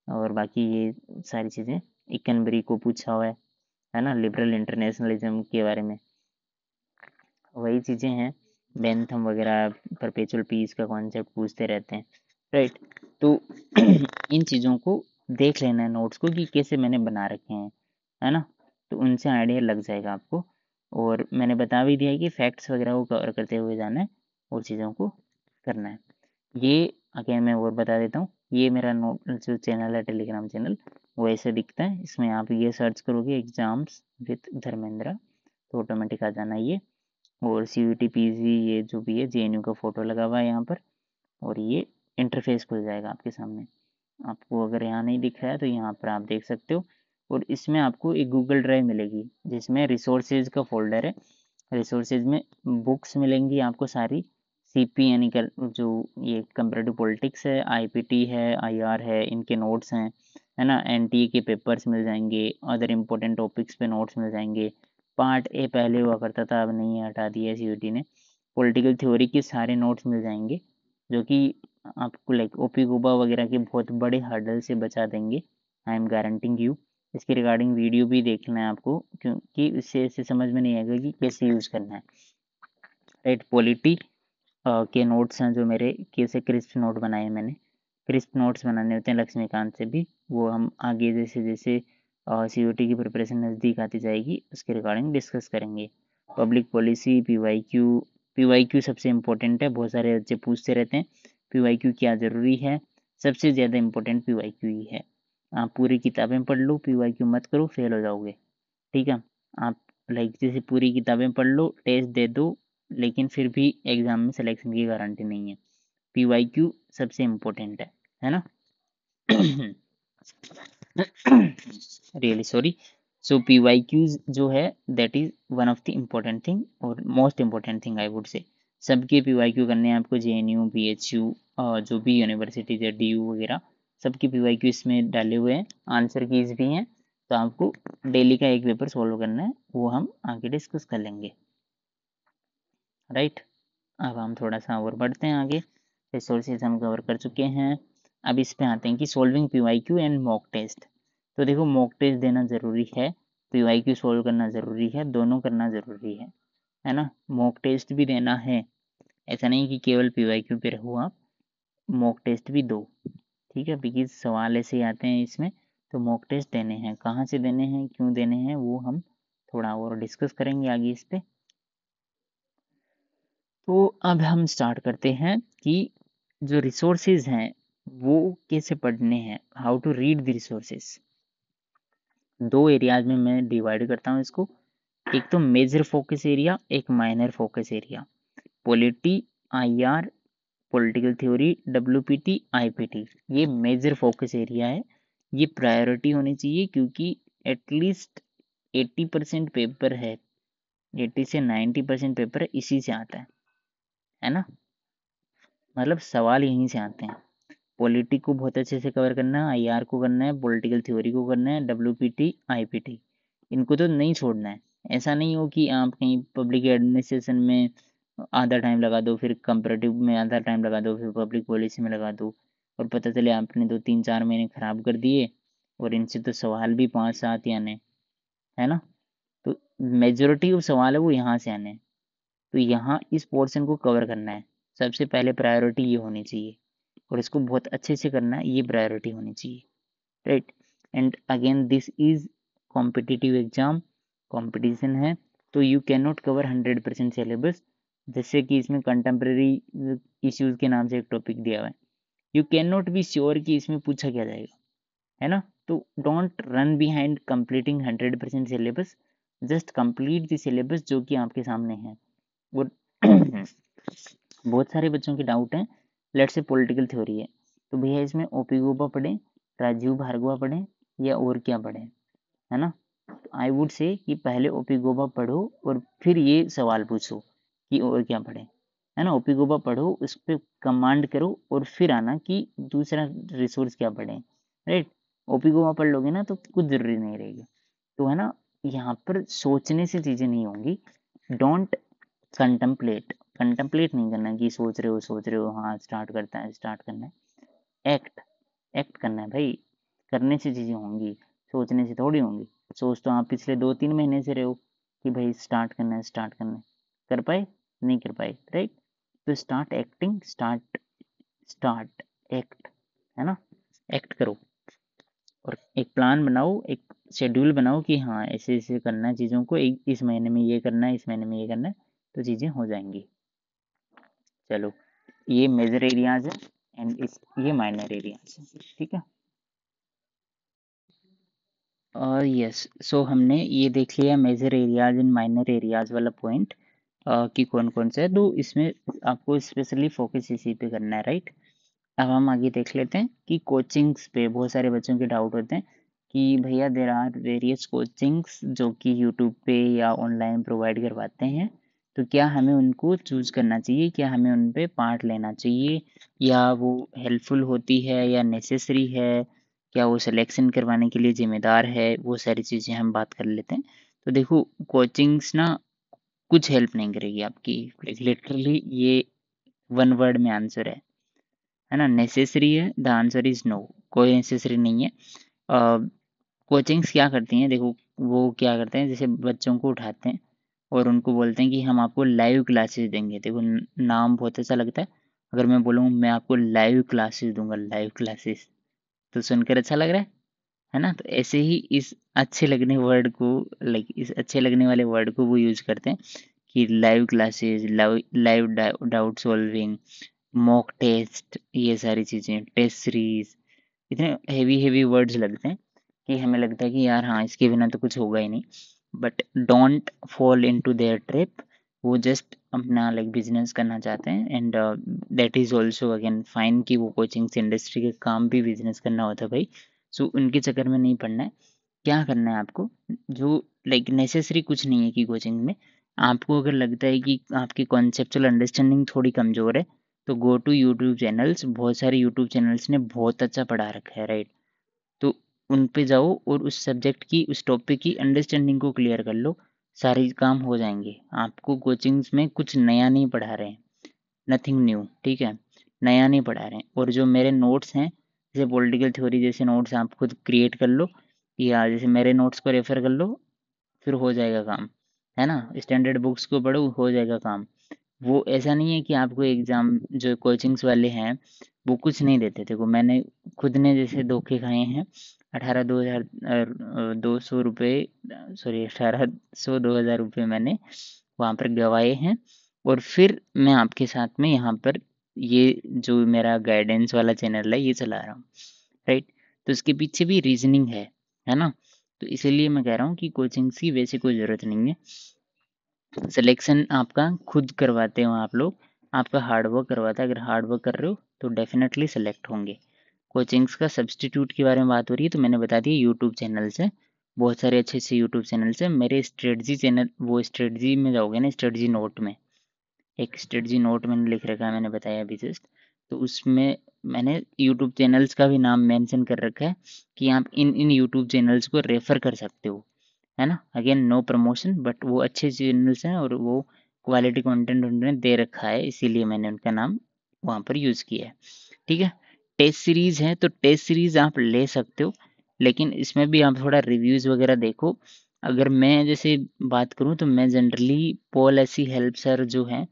और बाकी ये सारी चीज़ें इकनबरी को पूछा हुआ है ना, लिबरल इंटरनेशनलिज्म के बारे में, वही चीज़ें हैं। बेंथम वगैरह परपेचुअल पीस का कॉन्सेप्ट पूछते रहते हैं, राइट। तो इन चीज़ों को देख लेना है नोट्स को कि कैसे मैंने बना रखे हैं, है ना। तो उनसे आइडिया लग जाएगा आपको। और मैंने बता भी दिया है कि फैक्ट्स वगैरह को कवर करते हुए जाना है और चीज़ों को करना है। ये अगेन मैं और बता देता हूँ, ये मेरा नोट जो चैनल है टेलीग्राम चैनल, वो ऐसे दिखता है। इसमें आप ये सर्च करोगे एग्जाम्स विद धर्मेंद्र, तो ऑटोमेटिक आ जाना ये। और सी यू टी पी जी ये जो भी है JNU का फ़ोटो लगा हुआ है यहाँ पर। और ये इंटरफेस खुल जाएगा आपके सामने। आपको अगर यहाँ नहीं दिख रहा है तो यहाँ पर आप देख सकते हो। और इसमें आपको एक गूगल ड्राइव मिलेगी जिसमें रिसोर्सेज का फोल्डर है। रिसोर्सेज में बुक्स मिलेंगी आपको सारी, CP यानी कि जो ये कंपेरेटिव पॉलिटिक्स है, IPT है, IR है, इनके नोट्स हैं, है ना। NTA के पेपर्स मिल जाएंगे, अदर इम्पोर्टेंट टॉपिक्स पे नोट्स मिल जाएंगे। पार्ट ए पहले हुआ करता था, अब नहीं है, हटा दिया है CUT ने। पॉलिटिकल थ्योरी के सारे नोट्स मिल जाएंगे, जो कि आपको लाइक ओपी गोबा वगैरह के बहुत बड़े हर्डल से बचा देंगे, आई एम गारंटिंग यू। इसके रिगार्डिंग वीडियो भी देखना है आपको, क्योंकि इससे ऐसे समझ में नहीं आएगा कि कैसे यूज़ करना है, राइट। पॉलिटी के नोट्स हैं जो मेरे, कैसे क्रिस्प नोट बनाए मैंने। क्रिस्प नोट्स बनाने होते हैं लक्ष्मीकांत से भी, वो हम आगे जैसे जैसे COT की प्रिपरेशन नज़दीक आती जाएगी उसके रिगार्डिंग डिस्कस करेंगे। पब्लिक पॉलिसी, PYQ, PYQ सबसे इम्पोर्टेंट है, बहुत सारे बच्चे पूछते रहते हैं PYQ क्या ज़रूरी है। सबसे ज़्यादा इम्पोर्टेंट PYQ ही है। आप पूरी किताबें पढ़ लो, PYQ मत करो, फेल हो जाओगे। ठीक है, आप लाइक जैसे पूरी किताबें पढ़ लो, टेस्ट दे दो, लेकिन फिर भी एग्ज़ाम में सिलेक्शन की गारंटी नहीं है। PYQ सबसे इम्पोर्टेंट है ना। Really sorry. सो PYQs जो है that is one of the important thing और most important thing I would say. सबके PYQ करने हैं आपको, JNU BHU जो भी यूनिवर्सिटीज है, DU वगैरह, सबके PYQ इसमें डाले हुए हैं, आंसर कीज भी हैं। तो आपको डेली का एक पेपर सॉल्व करना है, वो हम आगे डिस्कस कर लेंगे। राइट, अब हम थोड़ा सा और बढ़ते हैं आगे। रिसोर्सेज हम कवर कर चुके हैं। अब इस पे आते हैं कि solving PYQ and mock test. तो देखो, मॉक टेस्ट देना ज़रूरी है, PYQ सॉल्व करना ज़रूरी है, दोनों करना ज़रूरी है ना। मॉक टेस्ट भी देना है, ऐसा नहीं कि केवल PYQ पे रहो आप, मॉक टेस्ट भी दो। ठीक है, बिकॉज सवाल ऐसे ही आते हैं इसमें, तो मॉक टेस्ट देने हैं। कहाँ से देने हैं, क्यों देने हैं, वो हम थोड़ा और डिस्कस करेंगे आगे इस पे। तो अब हम स्टार्ट करते हैं कि जो रिसोर्सेज हैं वो कैसे पढ़ने हैं, how to read the resources. दो एरियाज में मैं डिवाइड करता हूँ इसको, एक तो मेजर फोकस एरिया, एक minor focus area. Polity, IR, political theory, WPT, IPT, ये मेजर फोकस एरिया है। ये प्रायोरिटी होनी चाहिए, क्योंकि एटलीस्ट 80% पेपर है, 80 से 90% पेपर इसी से आता है ना। मतलब सवाल यहीं से आते हैं। पॉलिटी को बहुत अच्छे से कवर करना है, IR को करना है, पॉलिटिकल थ्योरी को करना है, WPT, IPT, इनको तो नहीं छोड़ना है। ऐसा नहीं हो कि आप कहीं पब्लिक एडमिनिस्ट्रेशन में आधा टाइम लगा दो, फिर कंपैरेटिव में आधा टाइम लगा दो, फिर पब्लिक पॉलिसी में लगा दो, और पता चले आपने 2 3 4 महीने खराब कर दिए, और इनसे तो सवाल भी 5 7 ही आने, है ना। तो मेजोरिटी ऑफ सवाल है वो यहाँ से आने हैं। तो यहाँ इस पोर्शन को कवर करना है, सबसे पहले प्रायोरिटी ये होनी चाहिए, और इसको बहुत अच्छे से करना है, ये प्रायोरिटी होनी चाहिए। Right, and again this is competitive exam, competition है, तो you can not cover 100% syllabus. जैसे कि इसमें कंटेम्प्रेरी इश्यूज के नाम से एक टॉपिक दिया हुआ है, you can not be sure कि इसमें पूछा क्या जाएगा, है ना। तो don't run behind completing 100% syllabus, just complete the syllabus जो कि आपके सामने है। और बहुत सारे बच्चों के डाउट हैं, लेट से पॉलिटिकल थ्योरी है, तो भैया इसमें OP गोपा पढ़ें, राजीव भार्गवा पढ़ें, या और क्या पढ़ें, है ना। आई वुड से कि पहले OP गोपा पढ़ो और फिर ये सवाल पूछो कि और क्या पढ़ें, है ना। OP गोपा पढ़ो, उस पर कमांड करो, और फिर आना कि दूसरा रिसोर्स क्या पढ़ें। राइट, OP गोपा पढ़ लोगे ना तो कुछ जरूरी नहीं रहेगी। तो है ना, यहाँ पर सोचने से चीजें नहीं होंगी। डोंट कंटम्पलेट नहीं करना कि सोच रहे हो, हाँ स्टार्ट करता है, स्टार्ट करना है। एक्ट एक्ट करना है भाई, करने से चीज़ें होंगी, सोचने से थोड़ी होंगी। सोच तो आप पिछले 2 3 महीने से रहे हो कि भाई स्टार्ट करना है, स्टार्ट करना है, कर पाए, नहीं कर पाए। राइट, तो स्टार्ट एक्टिंग, स्टार्ट एक्ट, है ना। एक्ट करो, और एक प्लान बनाओ, एक शेड्यूल बनाओ कि हाँ ऐसे ऐसे करना है चीज़ों को, एक इस महीने में ये करना है, इस महीने में ये करना है, तो चीज़ें हो जाएंगी। चलो, ये मेजर एरियाज है, एंड इस ये माइनर एरियाज है। ठीक है, और यस, सो हमने ये देख लिया major areas and minor areas वाला पॉइंट कि कौन कौन से है। तो इसमें आपको स्पेशली फोकस इसी पे करना है। राइट, अब हम आगे देख लेते हैं कि कोचिंग्स पे बहुत सारे बच्चों के डाउट होते हैं कि भैया देर आर वेरियस कोचिंग्स जो कि यूट्यूब पे या ऑनलाइन प्रोवाइड करवाते हैं, तो क्या हमें उनको चूज करना चाहिए, क्या हमें उन पे पार्ट लेना चाहिए, या वो हेल्पफुल होती है या नेसेसरी है, क्या वो सिलेक्शन करवाने के लिए जिम्मेदार है, वो सारी चीज़ें हम बात कर लेते हैं। तो देखो, कोचिंग्स ना कुछ हेल्प नहीं करेगी आपकी, लिटरली ये वन वर्ड में आंसर है ना। नेसेसरी है, द आंसर इज नो, कोई नेसेसरी नहीं है। कोचिंग्स क्या करती हैं, देखो वो क्या करते हैं, जैसे बच्चों को उठाते हैं और उनको बोलते हैं कि हम आपको लाइव क्लासेस देंगे। देखो नाम बहुत अच्छा लगता है, अगर मैं बोलूँ मैं आपको लाइव क्लासेस दूंगा, लाइव क्लासेस, तो सुनकर अच्छा लग रहा है ना। तो ऐसे ही इस अच्छे लगने वर्ड को, लाइक इस अच्छे लगने वाले वर्ड को वो यूज करते हैं कि live classes, live doubt solving, mock test, ये सारी चीज़ें, टेस्ट सीरीज, इतने हेवी हेवी वर्ड्स लगते हैं कि हमें लगता है कि यार हाँ, इसके बिना तो कुछ होगा ही नहीं। But don't fall into there trip. वो जस्ट अपना लाइक बिजनेस करना चाहते हैं, and that is also again fine कि वो कोचिंग्स इंडस्ट्री के काम भी बिजनेस करना होता है भाई। सो उनके चक्कर में नहीं पड़ना है। क्या करना है आपको, जो लाइक नेसेसरी कुछ नहीं है कि कोचिंग में आपको अगर लगता है कि आपकी कॉन्सेप्चुअल अंडरस्टैंडिंग थोड़ी कमज़ोर है, तो गो टू यूट्यूब चैनल्स। बहुत सारे यूट्यूब चैनल्स ने बहुत अच्छा पढ़ा रखा है, राइट? तो उन पे जाओ और उस सब्जेक्ट की, उस टॉपिक की अंडरस्टैंडिंग को क्लियर कर लो। सारे काम हो जाएंगे। आपको कोचिंग्स में कुछ नया नहीं पढ़ा रहे हैं, नथिंग न्यू, ठीक है? नया नहीं पढ़ा रहे हैं। और जो मेरे नोट्स हैं, जैसे पॉलिटिकल थ्योरी जैसे नोट्स आप खुद क्रिएट कर लो, या जैसे मेरे नोट्स को रेफर कर लो, फिर हो जाएगा काम, है ना? स्टैंडर्ड बुक्स को पढ़ो, हो जाएगा काम। वो ऐसा नहीं है कि आपको एग्ज़ाम जो कोचिंग्स वाले हैं, वो कुछ नहीं देते। देखो मैंने खुद ने जैसे धोखे खाए हैं। 18 2000 ₹200, सॉरी 1800 ₹2000 मैंने वहाँ पर गँवाए हैं। और फिर मैं आपके साथ में यहाँ पर ये जो मेरा गाइडेंस वाला चैनल है, ये चला रहा हूँ, राइट? तो इसके पीछे भी रीज़निंग है ना? तो इसीलिए मैं कह रहा हूँ कि कोचिंग्स की वैसे कोई ज़रूरत नहीं है। सिलेक्शन आपका खुद करवाते हो आप लोग, आपका हार्ड वर्क करवाता है। अगर हार्ड वर्क कर रहे हो तो डेफिनेटली सेलेक्ट होंगे। कोचिंग्स का सब्स्टिट्यूट के बारे में बात हो रही है, तो मैंने बता दिया यूट्यूब चैनल्स हैं, बहुत सारे अच्छे अच्छे यूट्यूब चैनल्स हैं। मेरे स्ट्रेटजी चैनल, वो स्ट्रेटजी में जाओगे ना, स्ट्रेटजी नोट में, एक स्ट्रेटजी नोट मैंने लिख रखा है, मैंने बताया अभी जस्ट। तो उसमें मैंने यूट्यूब चैनल्स का भी नाम मेंशन कर रखा है कि आप इन इन यूट्यूब चैनल्स को रेफर कर सकते हो, है ना? अगेन नो प्रमोशन, बट वो अच्छे चैनल्स हैं और वो क्वालिटी कंटेंट उन्होंने दे रखा है, इसीलिए मैंने उनका नाम वहाँ पर यूज़ किया है, ठीक है? टेस्ट सीरीज़ है तो टेस्ट सीरीज़ आप ले सकते हो, लेकिन इसमें भी आप थोड़ा रिव्यूज़ वगैरह देखो। अगर मैं जैसे बात करूँ तो मैं generally Paul AC help sir जो हैं,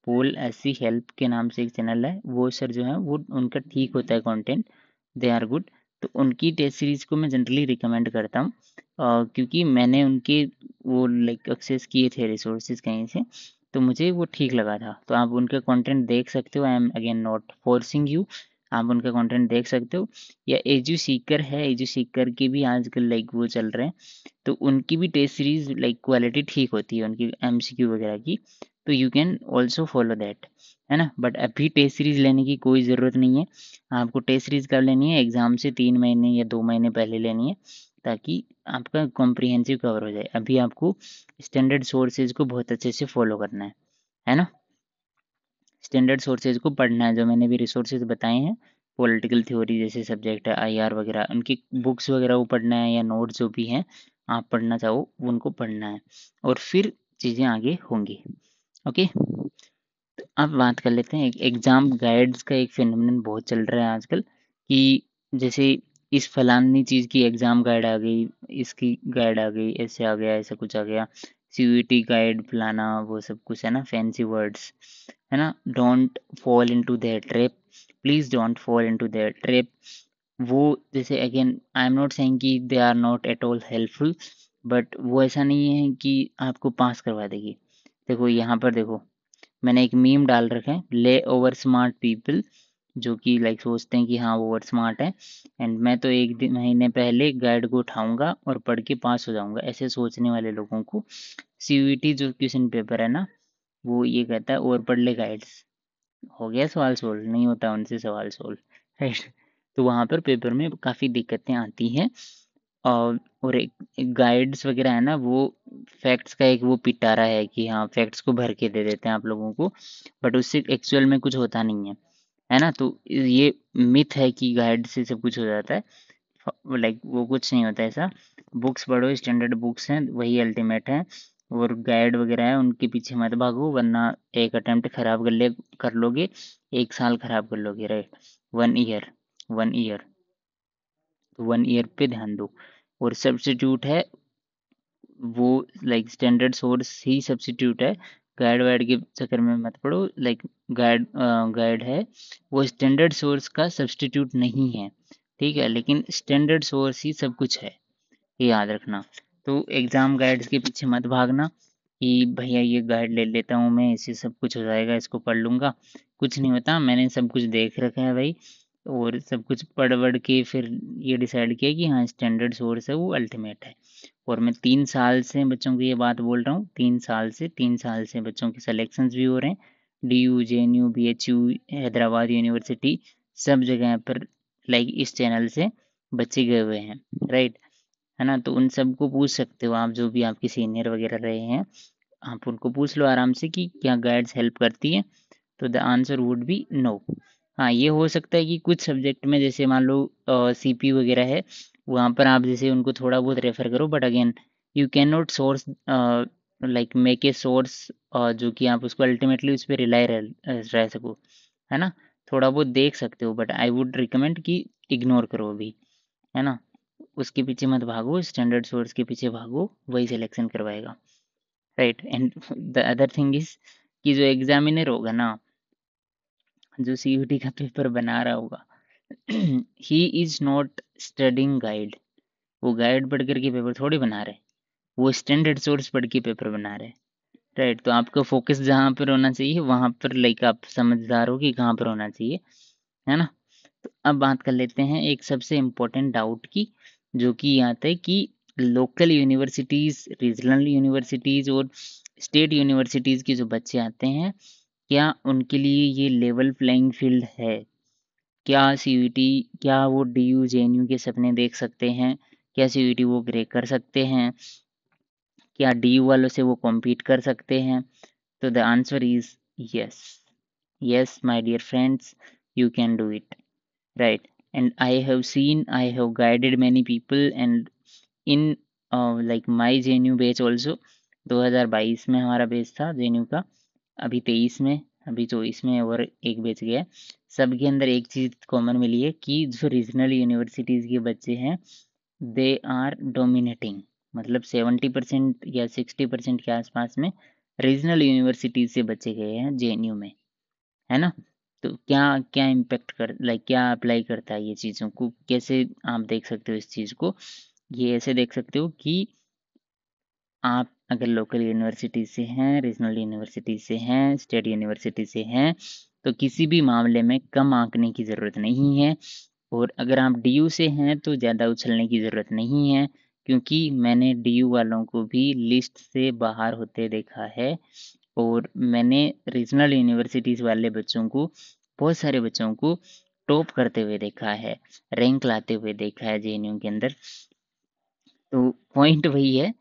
पॉल एसी हेल्प के नाम से एक चैनल है, वो सर जो है वो उनका ठीक होता है कंटेंट, दे आर गुड। तो उनकी टेस्ट सीरीज़ को मैं जनरली रिकमेंड करता हूँ, क्योंकि मैंने उनके वो लाइक एक्सेस किए थे रिसोर्सेज कहीं से, तो मुझे वो ठीक लगा था। तो आप उनका कंटेंट देख सकते हो। आई am again not forcing you, आप उनका कंटेंट देख सकते हो। या एजू सीकर है, एजू सीकर की भी आजकल लाइक वो चल रहे हैं, तो उनकी भी टेस्ट सीरीज लाइक क्वालिटी ठीक होती है उनकी एमसीक्यू वगैरह की। तो you can also follow that, है ना? बट अभी टेस्ट सीरीज लेने की कोई ज़रूरत नहीं है। आपको टेस्ट सीरीज कब लेनी है? एग्ज़ाम से 3 महीने या 2 महीने पहले लेनी है, ताकि आपका कॉम्प्रिहेंसिव कवर हो जाए। अभी आपको स्टैंडर्ड सोर्सेज को बहुत अच्छे से फॉलो करना है ना? स्टैंडर्ड सोर्सेज को पढ़ना है, जो मैंने भी रिसोर्सेज बताए हैं। पॉलिटिकल थ्योरी जैसे सब्जेक्ट है, आईआर वगैरह, उनकी बुक्स वगैरह वो पढ़ना है, या नोट्स जो भी हैं आप पढ़ना चाहो उनको पढ़ना है, और फिर चीज़ें आगे होंगी। ओके, अब बात कर लेते हैं। एक एग्जाम गाइड्स का एक फिनोमिनन बहुत चल रहा है आजकल, कि जैसे इस फलानी चीज़ की एग्जाम गाइड आ गई, इसकी गाइड आ गई, ऐसे आ गया, ऐसा कुछ आ गया, सीयूईटी गाइड फलाना, वो सब कुछ है ना, फैंसी वर्ड्स, है ना? Don't fall into their trap, please don't fall into their trap. वो जैसे again I am not saying कि they are not at all helpful, but वो ऐसा नहीं है कि आपको पास करवा देगी। देखो यहाँ पर देखो, मैंने एक मीम डाल रखा है, ले ओवर स्मार्ट पीपल, जो कि लाइक सोचते हैं कि हाँ वो ओवर स्मार्ट है, एंड मैं तो एक दिन महीने पहले गाइड को उठाऊंगा और पढ़ के पास हो जाऊंगा। ऐसे सोचने वाले लोगों को सीयूईटी जो क्वेश्चन पेपर है ना, वो ये कहता है और पढ़ ले गाइड्स, हो गया सवाल सोल्व, नहीं होता उनसे सवाल सोल्व, राइट? तो वहाँ पर पेपर में काफ़ी दिक्कतें आती हैं। और एक गाइड्स वगैरह है ना, वो फैक्ट्स का एक वो पिटारा है कि हाँ फैक्ट्स को भर के दे देते हैं आप लोगों को, बट उससे एक्चुअल में कुछ होता नहीं है ना? तो ये मिथ है कि गाइड से सब कुछ हो जाता है, लाइक वो कुछ नहीं होता ऐसा। बुक्स पढ़ो, स्टैंडर्ड बुक्स हैं वही अल्टीमेट है, और गाइड वगैरह है उनके पीछे मत भागो, वरना एक अटेम्प्ट खराब कर लोगे, 1 साल खराब कर लोगे, राइट? 1 ईयर, 1 ईयर, तो 1 ईयर पे ध्यान दो। और सब्स्टिट्यूट है वो, लाइक स्टैंडर्ड सोर्स ही सब्स्टिट्यूट है, गाइड वाइड के चक्कर में मत पड़ो। लाइक गाइड है, वो स्टैंडर्ड सोर्स का सब्स्टिट्यूट नहीं है, ठीक है? लेकिन स्टैंडर्ड सोर्स ही सब कुछ है, ये याद रखना। तो एग्जाम गाइड्स के पीछे मत भागना, कि भैया ये गाइड ले लेता हूँ मैं, इससे सब कुछ हो जाएगा, इसको पढ़ लूँगा। कुछ नहीं होता, मैंने सब कुछ देख रखा है भाई, और सब कुछ पढ़ वढ़ के फिर ये डिसाइड किया कि हाँ स्टैंडर्ड सोर्स है वो अल्टीमेट है। और मैं 3 साल से बच्चों को ये बात बोल रहा हूँ, 3 साल से बच्चों के सिलेक्शंस भी हो रहे हैं। DU, JNU, BHU, Hyderabad university, सब जगह पर लाइक इस चैनल से बच्चे गए हुए हैं, राइट। है ना, तो उन सबको पूछ सकते हो आप, जो भी आपके सीनियर वगैरह रहे हैं, आप उनको पूछ लो आराम से कि क्या गाइड्स हेल्प करती है, तो the answer would be no. हाँ, ये हो सकता है कि कुछ सब्जेक्ट में जैसे मान लो CP वगैरह है, वहाँ पर आप जैसे उनको थोड़ा बहुत रेफर करो, but again you can not source like make a source जो कि आप उसको अल्टीमेटली उस पर रिलाई रह सको। है ना, थोड़ा बहुत देख सकते हो, बट आई वुड रिकमेंड कि इग्नोर करो अभी। है ना, उसके पीछे मत भागो, स्टैंडर्ड सोर्स के पीछे भागो, वही सिलेक्शन करवाएगा, right. And the other thing is कि जो एग्जामिनर होगा ना, जो CUT का पेपर बना रहा होगा, he is not studying guide. वो गाइड पढ़ करके पेपर थोड़ी बना रहे, वो स्टैंडर्ड सोर्स पढ़ के पेपर बना रहे, राइट। तो आपका फोकस जहाँ पर होना चाहिए वहां पर लाइक आप समझदार हो कि कहाँ पर होना चाहिए। है ना, तो अब बात कर लेते हैं एक सबसे इम्पोर्टेंट डाउट की, जो कि ये आता है कि लोकल यूनिवर्सिटीज, रीजनल यूनिवर्सिटीज और स्टेट यूनिवर्सिटीज के जो बच्चे आते हैं, क्या उनके लिए ये लेवल प्लेइंग फील्ड है? क्या CUT, क्या वो DU JNU के सपने देख सकते हैं? क्या CUT वो क्रैक कर सकते हैं? क्या DU वालों से वो कॉम्पीट कर सकते हैं? तो the answer is yes. Yes my dear friends, you can do it, right? And I have seen, I have guided many people, and in like my JNU batch also, 2022 में हमारा batch था JNU का, अभी 23 में, अभी 24 में और एक बैच गया है। सबके अंदर एक चीज़ कॉमन मिली है कि जो रीजनल यूनिवर्सिटीज़ के बच्चे हैं, दे आर डोमिनेटिंग, मतलब 70% या 60% के आसपास में रीजनल यूनिवर्सिटीज़ से बच्चे गए हैं JNU में। है ना, तो क्या क्या इम्पेक्ट कर लाइक क्या अप्लाई करता है ये चीज़ों को, कैसे आप देख सकते हो इस चीज़ को? ये ऐसे देख सकते हो कि आप अगर लोकल यूनिवर्सिटी से हैं, रीजनल यूनिवर्सिटी से हैं, स्टेट यूनिवर्सिटी से हैं, तो किसी भी मामले में कम आंकने की ज़रूरत नहीं है। और अगर आप DU से हैं तो ज़्यादा उछलने की ज़रूरत नहीं है, क्योंकि मैंने DU वालों को भी लिस्ट से बाहर होते देखा है, और मैंने रीजनल यूनिवर्सिटीज़ वाले बच्चों को, बहुत सारे बच्चों को टॉप करते हुए देखा है, रैंक लाते हुए देखा है JNU के अंदर। तो पॉइंट वही है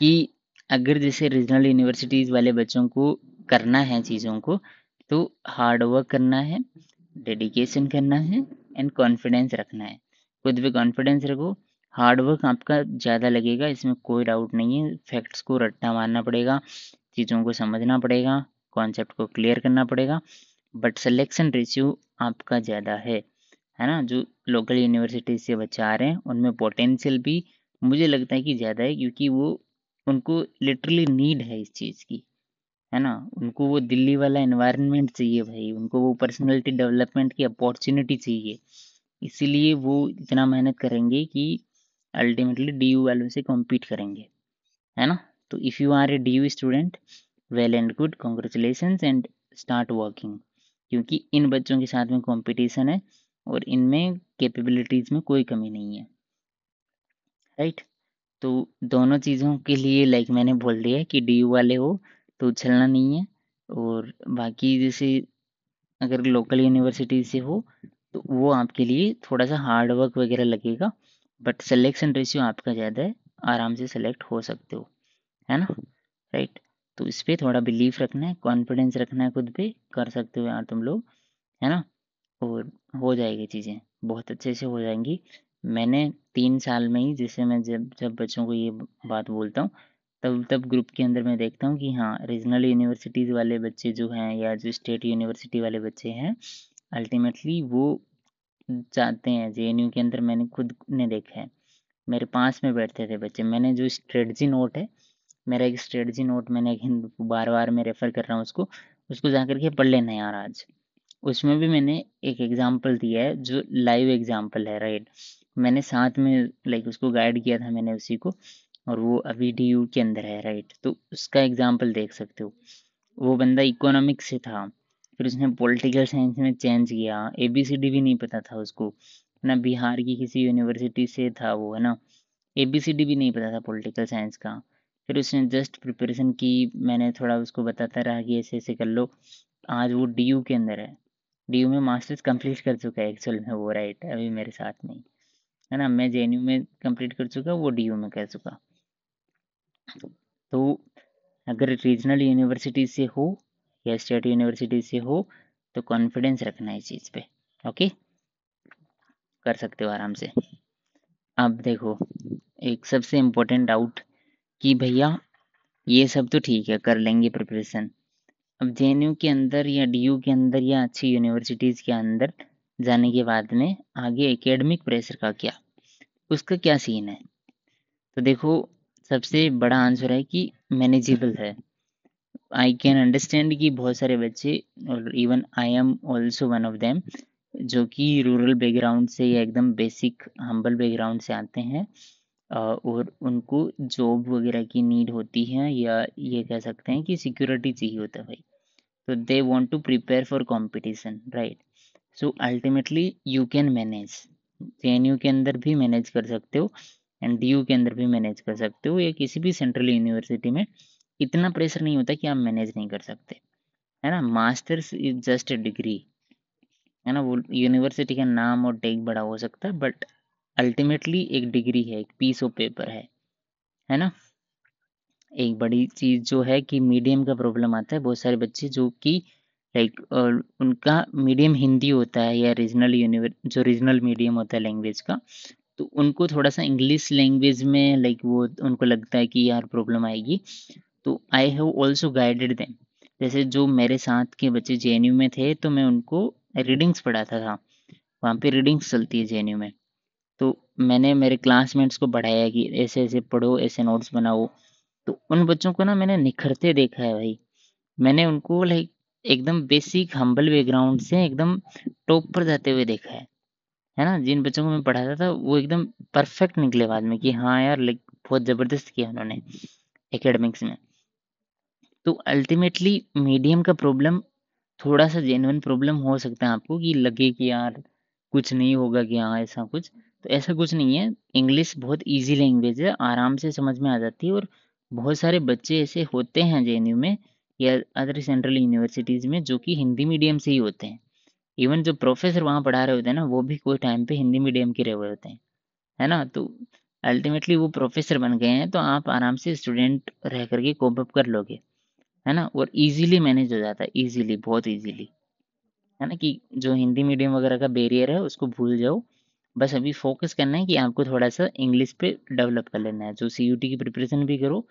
कि अगर जैसे रीजनल यूनिवर्सिटीज़ वाले बच्चों को करना है चीज़ों को, तो हार्ड वर्क करना है, डेडिकेशन करना है, एंड कॉन्फिडेंस रखना है। खुद पे कॉन्फिडेंस रखो, हार्ड वर्क आपका ज़्यादा लगेगा, इसमें कोई डाउट नहीं है। फैक्ट्स को रट्टा मारना पड़ेगा, चीज़ों को समझना पड़ेगा, कॉन्सेप्ट को क्लियर करना पड़ेगा, बट सिलेक्शन रेशियो आपका ज़्यादा है ना। जो लोकल यूनिवर्सिटी से बच्चे आ रहे हैं उनमें पोटेंशियल भी मुझे लगता है कि ज़्यादा है, क्योंकि वो, उनको लिटरली नीड है इस चीज़ की। है ना, उनको वो दिल्ली वाला एनवायरनमेंट चाहिए भाई, उनको वो पर्सनैलिटी डेवलपमेंट की अपॉर्चुनिटी चाहिए, इसीलिए वो इतना मेहनत करेंगे कि अल्टीमेटली DU वालों से कॉम्पीट करेंगे। है ना, तो if you are a DU student, well and good, congratulations and start working, क्योंकि इन बच्चों के साथ में कंपटीशन है और इनमें कैपेबिलिटीज़ में कोई कमी नहीं है, राइट। तो दोनों चीज़ों के लिए लाइक मैंने बोल दिया है कि DU वाले हो तो उछलना नहीं है, और बाकी जैसे अगर लोकल यूनिवर्सिटी से हो तो वो आपके लिए थोड़ा सा हार्ड वर्क वगैरह लगेगा, बट सिलेक्शन रेशियो आपका ज़्यादा है, आराम से सेलेक्ट हो सकते हो। है ना, राइट। तो इस पे थोड़ा बिलीफ रखना है, कॉन्फिडेंस रखना है, खुद पे कर सकते हो यार तुम लोग। है ना, और हो जाएगी चीज़ें, बहुत अच्छे से हो जाएंगी। मैंने 3 साल में ही, जैसे मैं जब जब बच्चों को ये बात बोलता हूँ, तब तब ग्रुप के अंदर मैं देखता हूँ कि हाँ रीजनल यूनिवर्सिटीज़ वाले बच्चे जो हैं या जो स्टेट यूनिवर्सिटी वाले बच्चे हैं, अल्टीमेटली वो चाहते हैं। JNU के अंदर मैंने खुद ने देखा है, मेरे पास में बैठते थे बच्चे, मैंने जो स्ट्रेटजी नोट है, मेरा एक स्ट्रेटजी नोट मैंने बार बार मैं रेफर कर रहा हूँ उसको, उसको जा करके पढ़ लेना यार आज। उसमें भी मैंने एक एग्जाम्पल दिया है जो लाइव एग्जाम्पल है, राइट। मैंने साथ में लाइक उसको गाइड किया था मैंने उसी को, और वो अभी DU के अंदर है, राइट। तो उसका एग्जाम्पल देख सकते हो। वो बंदा इकोनॉमिक्स से था, फिर उसने पॉलिटिकल साइंस में चेंज किया, ABCD भी नहीं पता था उसको ना, बिहार की किसी यूनिवर्सिटी से था वो, है ना। ABCD भी नहीं पता था पॉलिटिकल साइंस का। फिर उसने जस्ट प्रिपरेशन की, मैंने थोड़ा उसको बताता रहा कि ऐसे ऐसे कर लो। आज वो DU के अंदर है, DU में मास्टर्स कंप्लीट कर चुका है एक्चुअल में वो, राइट, अभी मेरे साथ में ही, है ना। मैं JNU में कंप्लीट कर चुका, वो DU में कर चुका। तो अगर रीजनल यूनिवर्सिटी से हो या स्टेट यूनिवर्सिटी से हो तो कॉन्फिडेंस रखना है इस चीज़ पे। ओके, कर सकते हो आराम से। अब देखो, एक सबसे इम्पोर्टेंट डाउट कि भैया ये सब तो ठीक है, कर लेंगे प्रिपरेशन। अब JNU के अंदर या DU के अंदर या अच्छी यूनिवर्सिटीज़ के अंदर जाने के बाद में आगे एकेडमिक प्रेशर का क्या, उसका क्या सीन है। तो देखो, सबसे बड़ा आंसर है कि मैनेजेबल है। आई कैन अंडरस्टैंड कि बहुत सारे बच्चे, और even I am also one of them, जो कि रूरल बैकग्राउंड से या एकदम बेसिक हम्बल बैकग्राउंड से आते हैं, और उनको जॉब वगैरह की नीड होती है, या ये कह सकते हैं कि सिक्योरिटी चाहिए होता है भाई। तो they want to prepare for competition, right. So ultimately you can manage, JNU के अंदर भी मैनेज कर सकते हो एंड DU के अंदर भी मैनेज कर सकते हो, या किसी भी सेंट्रल यूनिवर्सिटी में इतना प्रेशर नहीं होता कि आप मैनेज नहीं कर सकते, है ना। Masters is just a degree, है ना। वो यूनिवर्सिटी का नाम और टेक बड़ा हो सकता है, बट अल्टीमेटली एक डिग्री है, एक पीस ऑफ पेपर है ना। एक बड़ी चीज़ जो है कि मीडियम का प्रॉब्लम आता है, बहुत सारे बच्चे जो कि लाइक उनका मीडियम हिंदी होता है या जो रीजनल मीडियम होता है लैंग्वेज का, तो उनको थोड़ा सा इंग्लिश लैंग्वेज में लाइक वो उनको लगता है कि यार प्रॉब्लम आएगी। तो I have also guided them. जैसे जो मेरे साथ के बच्चे JNU में थे, तो मैं उनको रीडिंग्स पढ़ाता था। वहाँ पे रीडिंग्स चलती है JNU में। तो मैंने मेरे क्लासमेट्स को पढ़ाया कि ऐसे ऐसे पढ़ो, ऐसे नोट्स बनाओ। तो उन बच्चों को ना मैंने निखरते देखा है भाई। मैंने उनको लाइक एकदम बेसिक हम्बल बैकग्राउंड से एकदम टॉप पर जाते हुए देखा है ना। जिन बच्चों को मैं पढ़ाता था वो एकदम परफेक्ट निकले बाद में कि हाँ यार, लाइक बहुत ज़बरदस्त किया उन्होंने एकेडमिक्स में। तो अल्टीमेटली मीडियम का प्रॉब्लम थोड़ा सा जेन्युइन प्रॉब्लम हो सकता है आपको, कि लगे कि यार कुछ नहीं होगा, कि हाँ ऐसा कुछ, तो ऐसा कुछ नहीं है। इंग्लिश बहुत इजी लैंग्वेज है, आराम से समझ में आ जाती है। और बहुत सारे बच्चे ऐसे होते हैं JNU में या अदर सेंट्रल यूनिवर्सिटीज़ में जो कि हिंदी मीडियम से ही होते हैं। इवन जो प्रोफेसर वहाँ पढ़ा रहे होते हैं ना, वो भी कोई टाइम पे हिंदी मीडियम के रहे हुए होते हैं, है ना। तो अल्टीमेटली वो प्रोफेसर बन गए हैं, तो आप आराम से स्टूडेंट रह करके कोप अप कर लोगे, है ना। और इजीली मैनेज हो जाता है, इजीली, बहुत इजीली, है ना। कि जो हिंदी मीडियम वगैरह का बैरियर है उसको भूल जाओ। बस अभी फोकस करना है कि आपको थोड़ा सा इंग्लिश पे डेवलप कर लेना है। जो CUT की प्रिपरेशन भी करो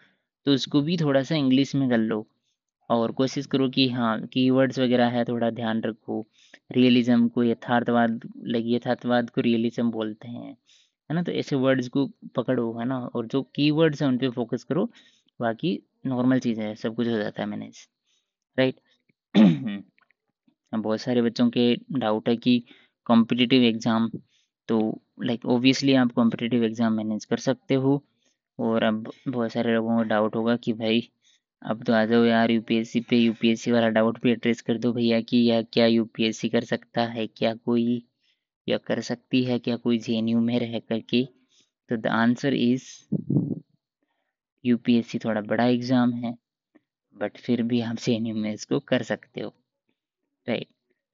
तो उसको भी थोड़ा सा इंग्लिश में कर लो। और कोशिश करो कि हाँ, कीवर्ड्स वगैरह है थोड़ा ध्यान रखो। रियलिज्म को यथार्थवाद, लगे यथार्थवाद को रियलिज्म बोलते हैं, है ना। तो ऐसे वर्ड्स को पकड़ो, है ना। और जो कीवर्ड्स हैं उन पे फोकस करो। बाकी नॉर्मल चीज़ है, सब कुछ हो जाता है मैनेज, राइट। अब बहुत सारे बच्चों के डाउट है कि कॉम्पिटिटिव एग्ज़ाम, तो लाइक ऑब्वियसली आप कॉम्पिटिटिव एग्ज़ाम मैनेज कर सकते हो। और अब बहुत सारे लोगों को डाउट होगा कि भाई अब तो आ जाओ यार UPSC पे, UPSC वाला डाउट भी एड्रेस कर दो भैया कि या क्या UPSC कर सकता है क्या कोई, या कर सकती है क्या कोई JNU में रह करके। तो द आंसर इज UPSC थोड़ा बड़ा एग्ज़ाम है, बट फिर भी आप JNU में इसको कर सकते हो, राइट।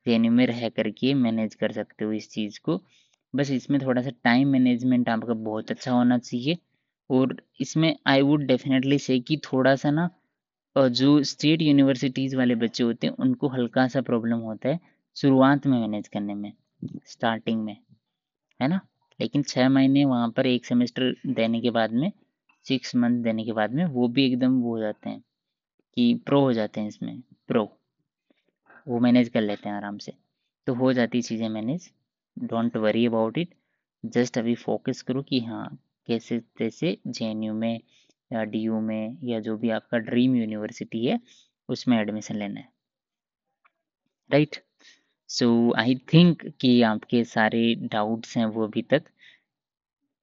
JNU में रह करके मैनेज कर सकते हो इस चीज़ को। बस इसमें थोड़ा सा टाइम मैनेजमेंट आपका बहुत अच्छा होना चाहिए। और इसमें आई वुड डेफिनेटली से कि थोड़ा सा ना, जो स्टेट यूनिवर्सिटीज़ वाले बच्चे होते हैं उनको हल्का सा प्रॉब्लम होता है शुरुआत में मैनेज करने में, स्टार्टिंग में, है ना। लेकिन 6 महीने वहाँ पर एक सेमेस्टर देने के बाद में, 6 मंथ देने के बाद में वो भी एकदम वो हो जाते हैं कि प्रो हो जाते हैं इसमें, प्रो, वो मैनेज कर लेते हैं आराम से। तो हो जाती चीज़ें manage, don't worry about it. Just अभी फोकस करो कि हाँ, कैसे तैसे JNU में या DU में या जो भी आपका ड्रीम यूनिवर्सिटी है उसमें एडमिशन लेना है, राइट। सो आई थिंक कि आपके सारे डाउट्स हैं वो अभी तक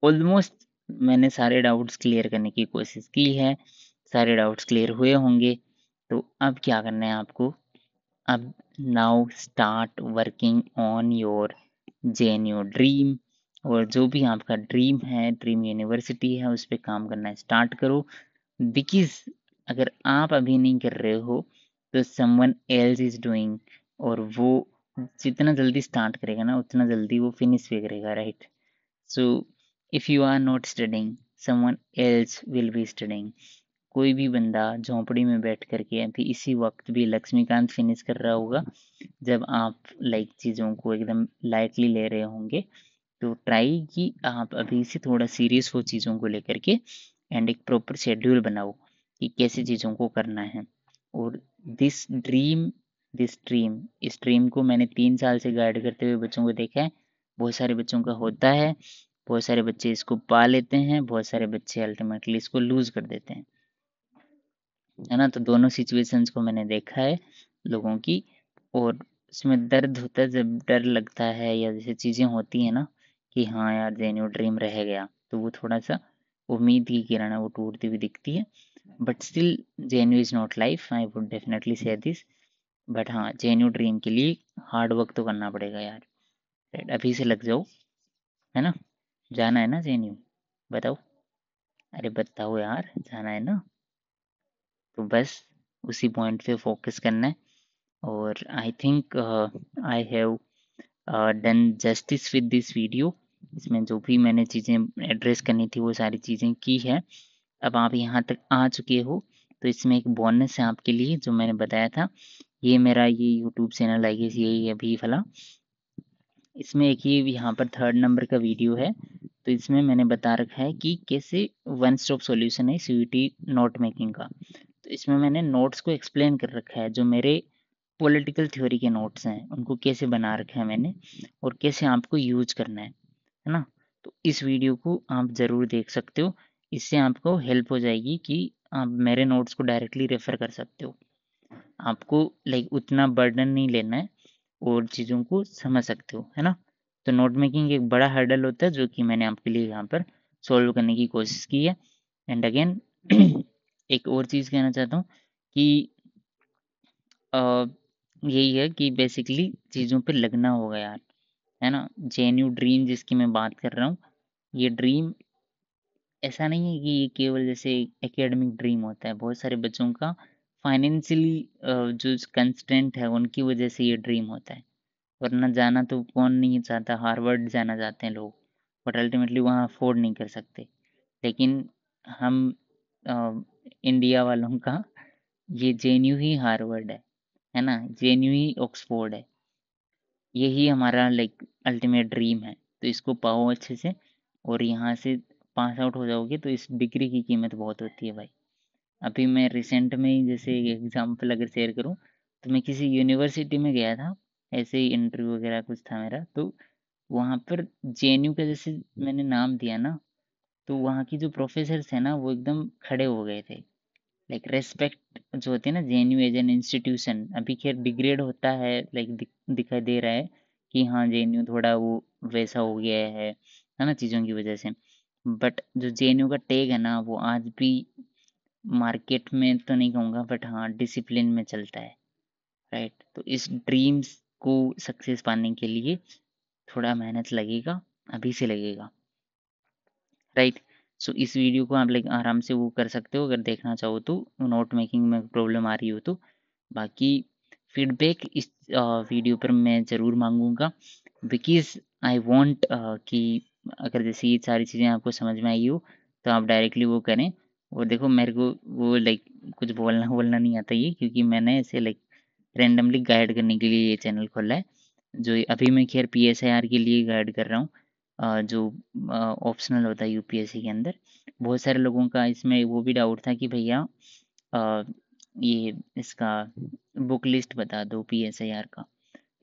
ऑलमोस्ट मैंने सारे डाउट्स क्लियर करने की कोशिश की है, सारे डाउट्स क्लियर हुए होंगे। तो अब क्या करना है आपको, अब now start working on your JNU dream. और जो भी आपका ड्रीम है, ड्रीम यूनिवर्सिटी है, उस पे काम करना स्टार्ट करो। बिकॉज अगर आप अभी नहीं कर रहे हो तो समवन एल्स इज डूइंग, और वो जितना जल्दी स्टार्ट करेगा ना उतना जल्दी वो फिनिश भी करेगा, right? So if you are not studying, someone else will be studying. कोई भी बंदा झोंपड़ी में बैठ करके अभी इसी वक्त भी लक्ष्मीकांत फिनिश कर रहा होगा, जब आप लाइक चीज़ों को एकदम लाइटली ले रहे होंगे। तो ट्राई कि आप अभी से थोड़ा सीरियस हो चीज़ों को लेकर के, एंड एक प्रॉपर शेड्यूल बनाओ कि कैसे चीज़ों को करना है। और इस ड्रीम को मैंने 3 साल से गाइड करते हुए बच्चों को देखा है। बहुत सारे बच्चों का होता है, बहुत सारे बच्चे इसको पा लेते हैं, बहुत सारे बच्चे अल्टीमेटली इसको लूज कर देते हैं, है ना? तो दोनों सिचुएशंस को मैंने देखा है लोगों की। और उसमें दर्द होता है जब डर लगता है या जैसे चीज़ें होती हैं ना कि हाँ यार जेन्यू ड्रीम रह गया, तो वो थोड़ा सा उम्मीद की किरण है, वो टूटती हुई दिखती है। But still जेन्यू is not life, I would definitely से दिस। बट हाँ, जेन्यू ड्रीम के लिए हार्ड वर्क तो करना पड़ेगा यार, राइट? अभी से लग जाओ, है ना? जाना है ना जेन्यू? बताओ, अरे बताओ यार, जाना है ना? तो बस उसी पॉइंट पे फोकस करना है। और I think I have done justice with this video. इसमें जो भी मैंने चीज़ें एड्रेस करनी थी वो सारी चीज़ें की है। अब आप यहाँ तक आ चुके हो तो इसमें एक बोनस है आपके लिए, जो मैंने बताया था। ये मेरा ये यूट्यूब चैनल है, ये अभी वाला, इसमें एक ये यहाँ पर 3rd नंबर का वीडियो है। तो इसमें मैंने बता रखा है कि कैसे वन स्टॉप सॉल्यूशन है सीयूईटी नोट मेकिंग का। तो इसमें मैंने नोट्स को एक्सप्लेन कर रखा है, जो मेरे पॉलिटिकल थ्योरी के नोट्स हैं उनको कैसे बना रखा है मैंने, और कैसे आपको यूज करना है ना? तो इस वीडियो को आप ज़रूर देख सकते हो, इससे आपको हेल्प हो जाएगी कि आप मेरे नोट्स को डायरेक्टली रेफर कर सकते हो। आपको लाइक उतना बर्डन नहीं लेना है और चीज़ों को समझ सकते हो, है ना? तो नोट मेकिंग एक बड़ा हर्डल होता है जो कि मैंने आपके लिए यहाँ पर सॉल्व करने की कोशिश की है। एंड अगेन एक और चीज़ कहना चाहता हूँ कि यही है कि बेसिकली चीज़ों पे लगना होगा यार, है ना? जेन्यू ड्रीम जिसकी मैं बात कर रहा हूँ, ये ड्रीम ऐसा नहीं है कि ये केवल जैसे एकेडमिक ड्रीम होता है। बहुत सारे बच्चों का फाइनेंशियली जो कंस्ट्रेंट है उनकी वजह से ये ड्रीम होता है। वरना जाना तो कौन नहीं चाहता, हार्वर्ड जाना चाहते हैं लोग, बट अल्टीमेटली वहाँ अफोर्ड नहीं कर सकते। लेकिन हम इंडिया वालों का ये जेएनयू ही हार्वर्ड है ना? जेएनयू ही ऑक्सफोर्ड है। यही हमारा लाइक अल्टीमेट ड्रीम है। तो इसको पाओ अच्छे से, और यहाँ से पास आउट हो जाओगे तो इस डिग्री की कीमत बहुत होती है भाई। अभी मैं रिसेंट में ही जैसे एक एग्जांपल अगर शेयर करूँ, तो मैं किसी यूनिवर्सिटी में गया था, ऐसे ही इंटरव्यू वगैरह कुछ था मेरा। तो वहाँ पर जेएनयू का जैसे मैंने नाम दिया ना, तो वहाँ की जो प्रोफेसर्स है ना वो एकदम खड़े हो गए थे। लाइक रेस्पेक्ट जो होती है ना जेएनयू एज एन इंस्टीट्यूशन, अभी खैर डिग्रेड होता है, लाइक दिखाई दे रहा है कि हाँ जेएनयू थोड़ा वो वैसा हो गया है ना, चीज़ों की वजह से। बट जो जेएनयू का टैग है ना वो आज भी मार्केट में तो नहीं कहूँगा, बट हाँ डिसिप्लिन में चलता है, राइट? तो इस ड्रीम्स को सक्सेस पाने के लिए थोड़ा मेहनत लगेगा, अभी से लगेगा, राइट? सो इस वीडियो को आप लाइक आराम से वो कर सकते हो अगर देखना चाहो तो, नोट मेकिंग में प्रॉब्लम आ रही हो तो। बाकी फीडबैक इस वीडियो पर मैं ज़रूर मांगूंगा, बिकॉज आई वांट कि अगर जैसे ये सारी चीज़ें आपको समझ में आई हो तो आप डायरेक्टली वो करें। और देखो मेरे को वो लाइक कुछ बोलना बोलना नहीं आता ये, क्योंकि मैंने ऐसे लाइक रैंडमली गाइड करने के लिए ये चैनल खोला है। जो अभी मैं खैर पीएसआईआर के लिए गाइड कर रहा हूँ, जो ऑप्शनल होता है यूपीएससी के अंदर। बहुत सारे लोगों का इसमें वो भी डाउट था कि भैया अ, ये इसका बुक लिस्ट बता दो पीएसआईआर का।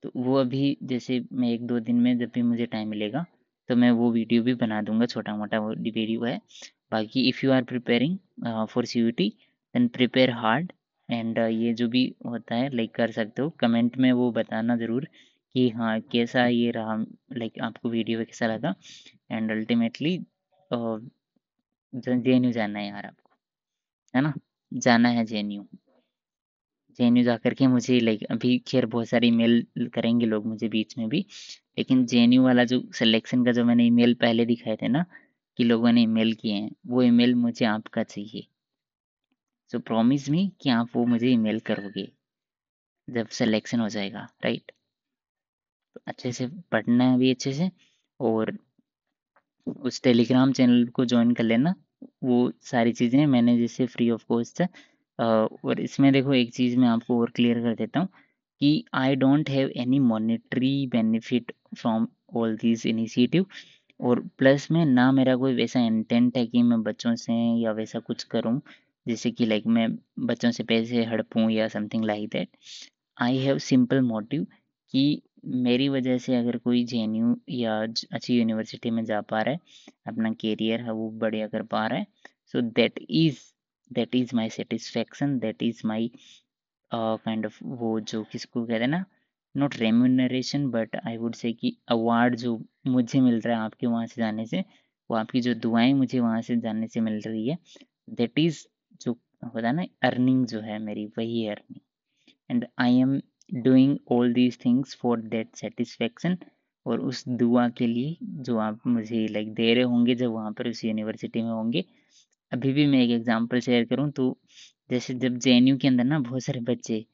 तो वो अभी जैसे मैं 1-2 दिन में जब भी मुझे टाइम मिलेगा तो मैं वो वीडियो भी बना दूंगा, छोटा मोटा वो वीडियो है। बाकी if you are preparing for CUET then prepare hard. And ये जो भी होता है लाइक कर सकते हो, कमेंट में वो बताना ज़रूर कि हाँ कैसा ये रहा, लाइक आपको वीडियो कैसा लगा। एंड अल्टीमेटली JNU जाना है यार आपको, है ना? जाना है JNU। JNU जा कर के मुझे लाइक अभी खैर बहुत सारे ईमेल करेंगे लोग मुझे बीच में भी, लेकिन JNU वाला जो सिलेक्शन का जो मैंने ईमेल पहले दिखाए थे ना कि लोगों ने ईमेल किए हैं, वो ईमेल मुझे आपका चाहिए। सो प्रॉमिस मी कि आप वो मुझे ईमेल करोगे जब सिलेक्शन हो जाएगा, राइट? तो अच्छे से पढ़ना है अभी अच्छे से, और उस टेलीग्राम चैनल को ज्वाइन कर लेना। वो सारी चीज़ें मैंने जैसे फ्री ऑफ कॉस्ट है। और इसमें देखो एक चीज़ मैं आपको और क्लियर कर देता हूँ कि I don't have any monetary benefit from all these initiative, और प्लस में ना मेरा कोई वैसा इंटेंट है कि मैं बच्चों से या वैसा कुछ करूं, जैसे कि लाइक मैं बच्चों से पैसे हड़पूं या something like that. I have simple motive कि मेरी वजह से अगर कोई जेएनयू या अच्छी यूनिवर्सिटी में जा पा रहा है, अपना करियर है वो बढ़िया कर पा रहा है, so that is my satisfaction, that is my kind of वो जो किसको कहते हैं ना, not remuneration but I would से कि अवार्ड जो मुझे मिल रहा है आपके वहाँ से जाने से, वो आपकी जो दुआएं मुझे वहाँ से जाने से मिल रही है, दैट इज़ जो होता है ना अर्निंग जो है मेरी, वही है earning. And I am doing all these things for that satisfaction, और उस दुआ के लिए जो आप मुझे लाइक दे रहे होंगे जब वहाँ पर उस यूनिवर्सिटी में होंगे। अभी भी मैं एक एग्जांपल शेयर करूँ तो, जैसे जब जेएनयू के अंदर ना बहुत सारे बच्चे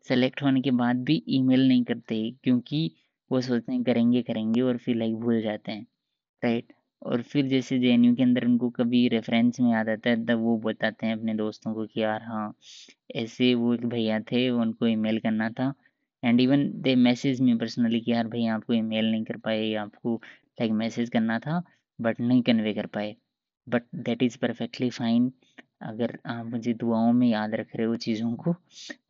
सेलेक्ट होने के बाद भी ईमेल नहीं करते, क्योंकि वो सोचते हैं करेंगे करेंगे और फिर लाइक भूल जाते हैं, राइट? और फिर जैसे जेएनयू के अंदर उनको कभी रेफरेंस में याद आता है, तब वो बताते हैं अपने दोस्तों को कि यार हाँ, ऐसे वो एक भैया थे, उनको ईमेल करना था। And even they message me personally कि यार भैया आपको ईमेल नहीं कर पाए, आपको लाइक मैसेज करना था बट नहीं कन्वे कर पाए। But that is perfectly fine. अगर आप मुझे दुआओं में याद रख रहे हो चीज़ों को,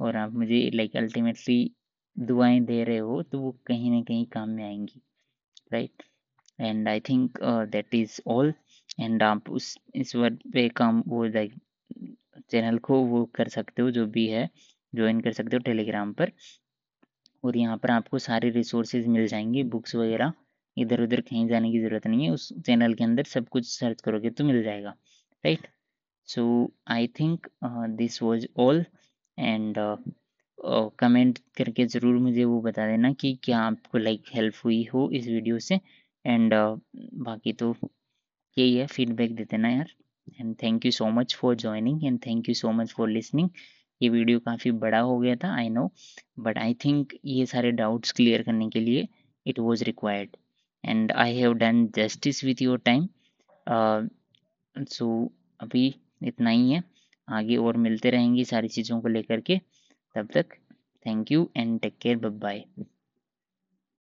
और आप मुझे लाइक अल्टीमेटली दुआएं दे रहे हो, तो वो कहीं ना कहीं काम में आएंगी, right? And I think that is all. And आप उस इस वर्ड पे काम वो लाइक चैनल को वो कर सकते हो, जो भी है ज्वाइन कर सकते हो टेलीग्राम पर, और यहाँ पर आपको सारे रिसोर्सेज मिल जाएंगे, बुक्स वगैरह। इधर उधर कहीं जाने की ज़रूरत नहीं है, उस चैनल के अंदर सब कुछ सर्च करोगे तो मिल जाएगा, right? So I think this was all. And comment करके ज़रूर मुझे वो बता देना कि क्या आपको लाइक हेल्प हुई हो इस वीडियो से। एंड बाकी तो यही है, फीडबैक देते ना यार। And thank you so much for joining, and thank you so much for listening. ये वीडियो काफ़ी बड़ा हो गया था, I know, but I think ये सारे डाउट्स क्लियर करने के लिए it was required, and I have done justice with your time. So अभी इतना ही है, आगे और मिलते रहेंगे सारी चीज़ों को लेकर के। तब तक thank you and take care, bye bye.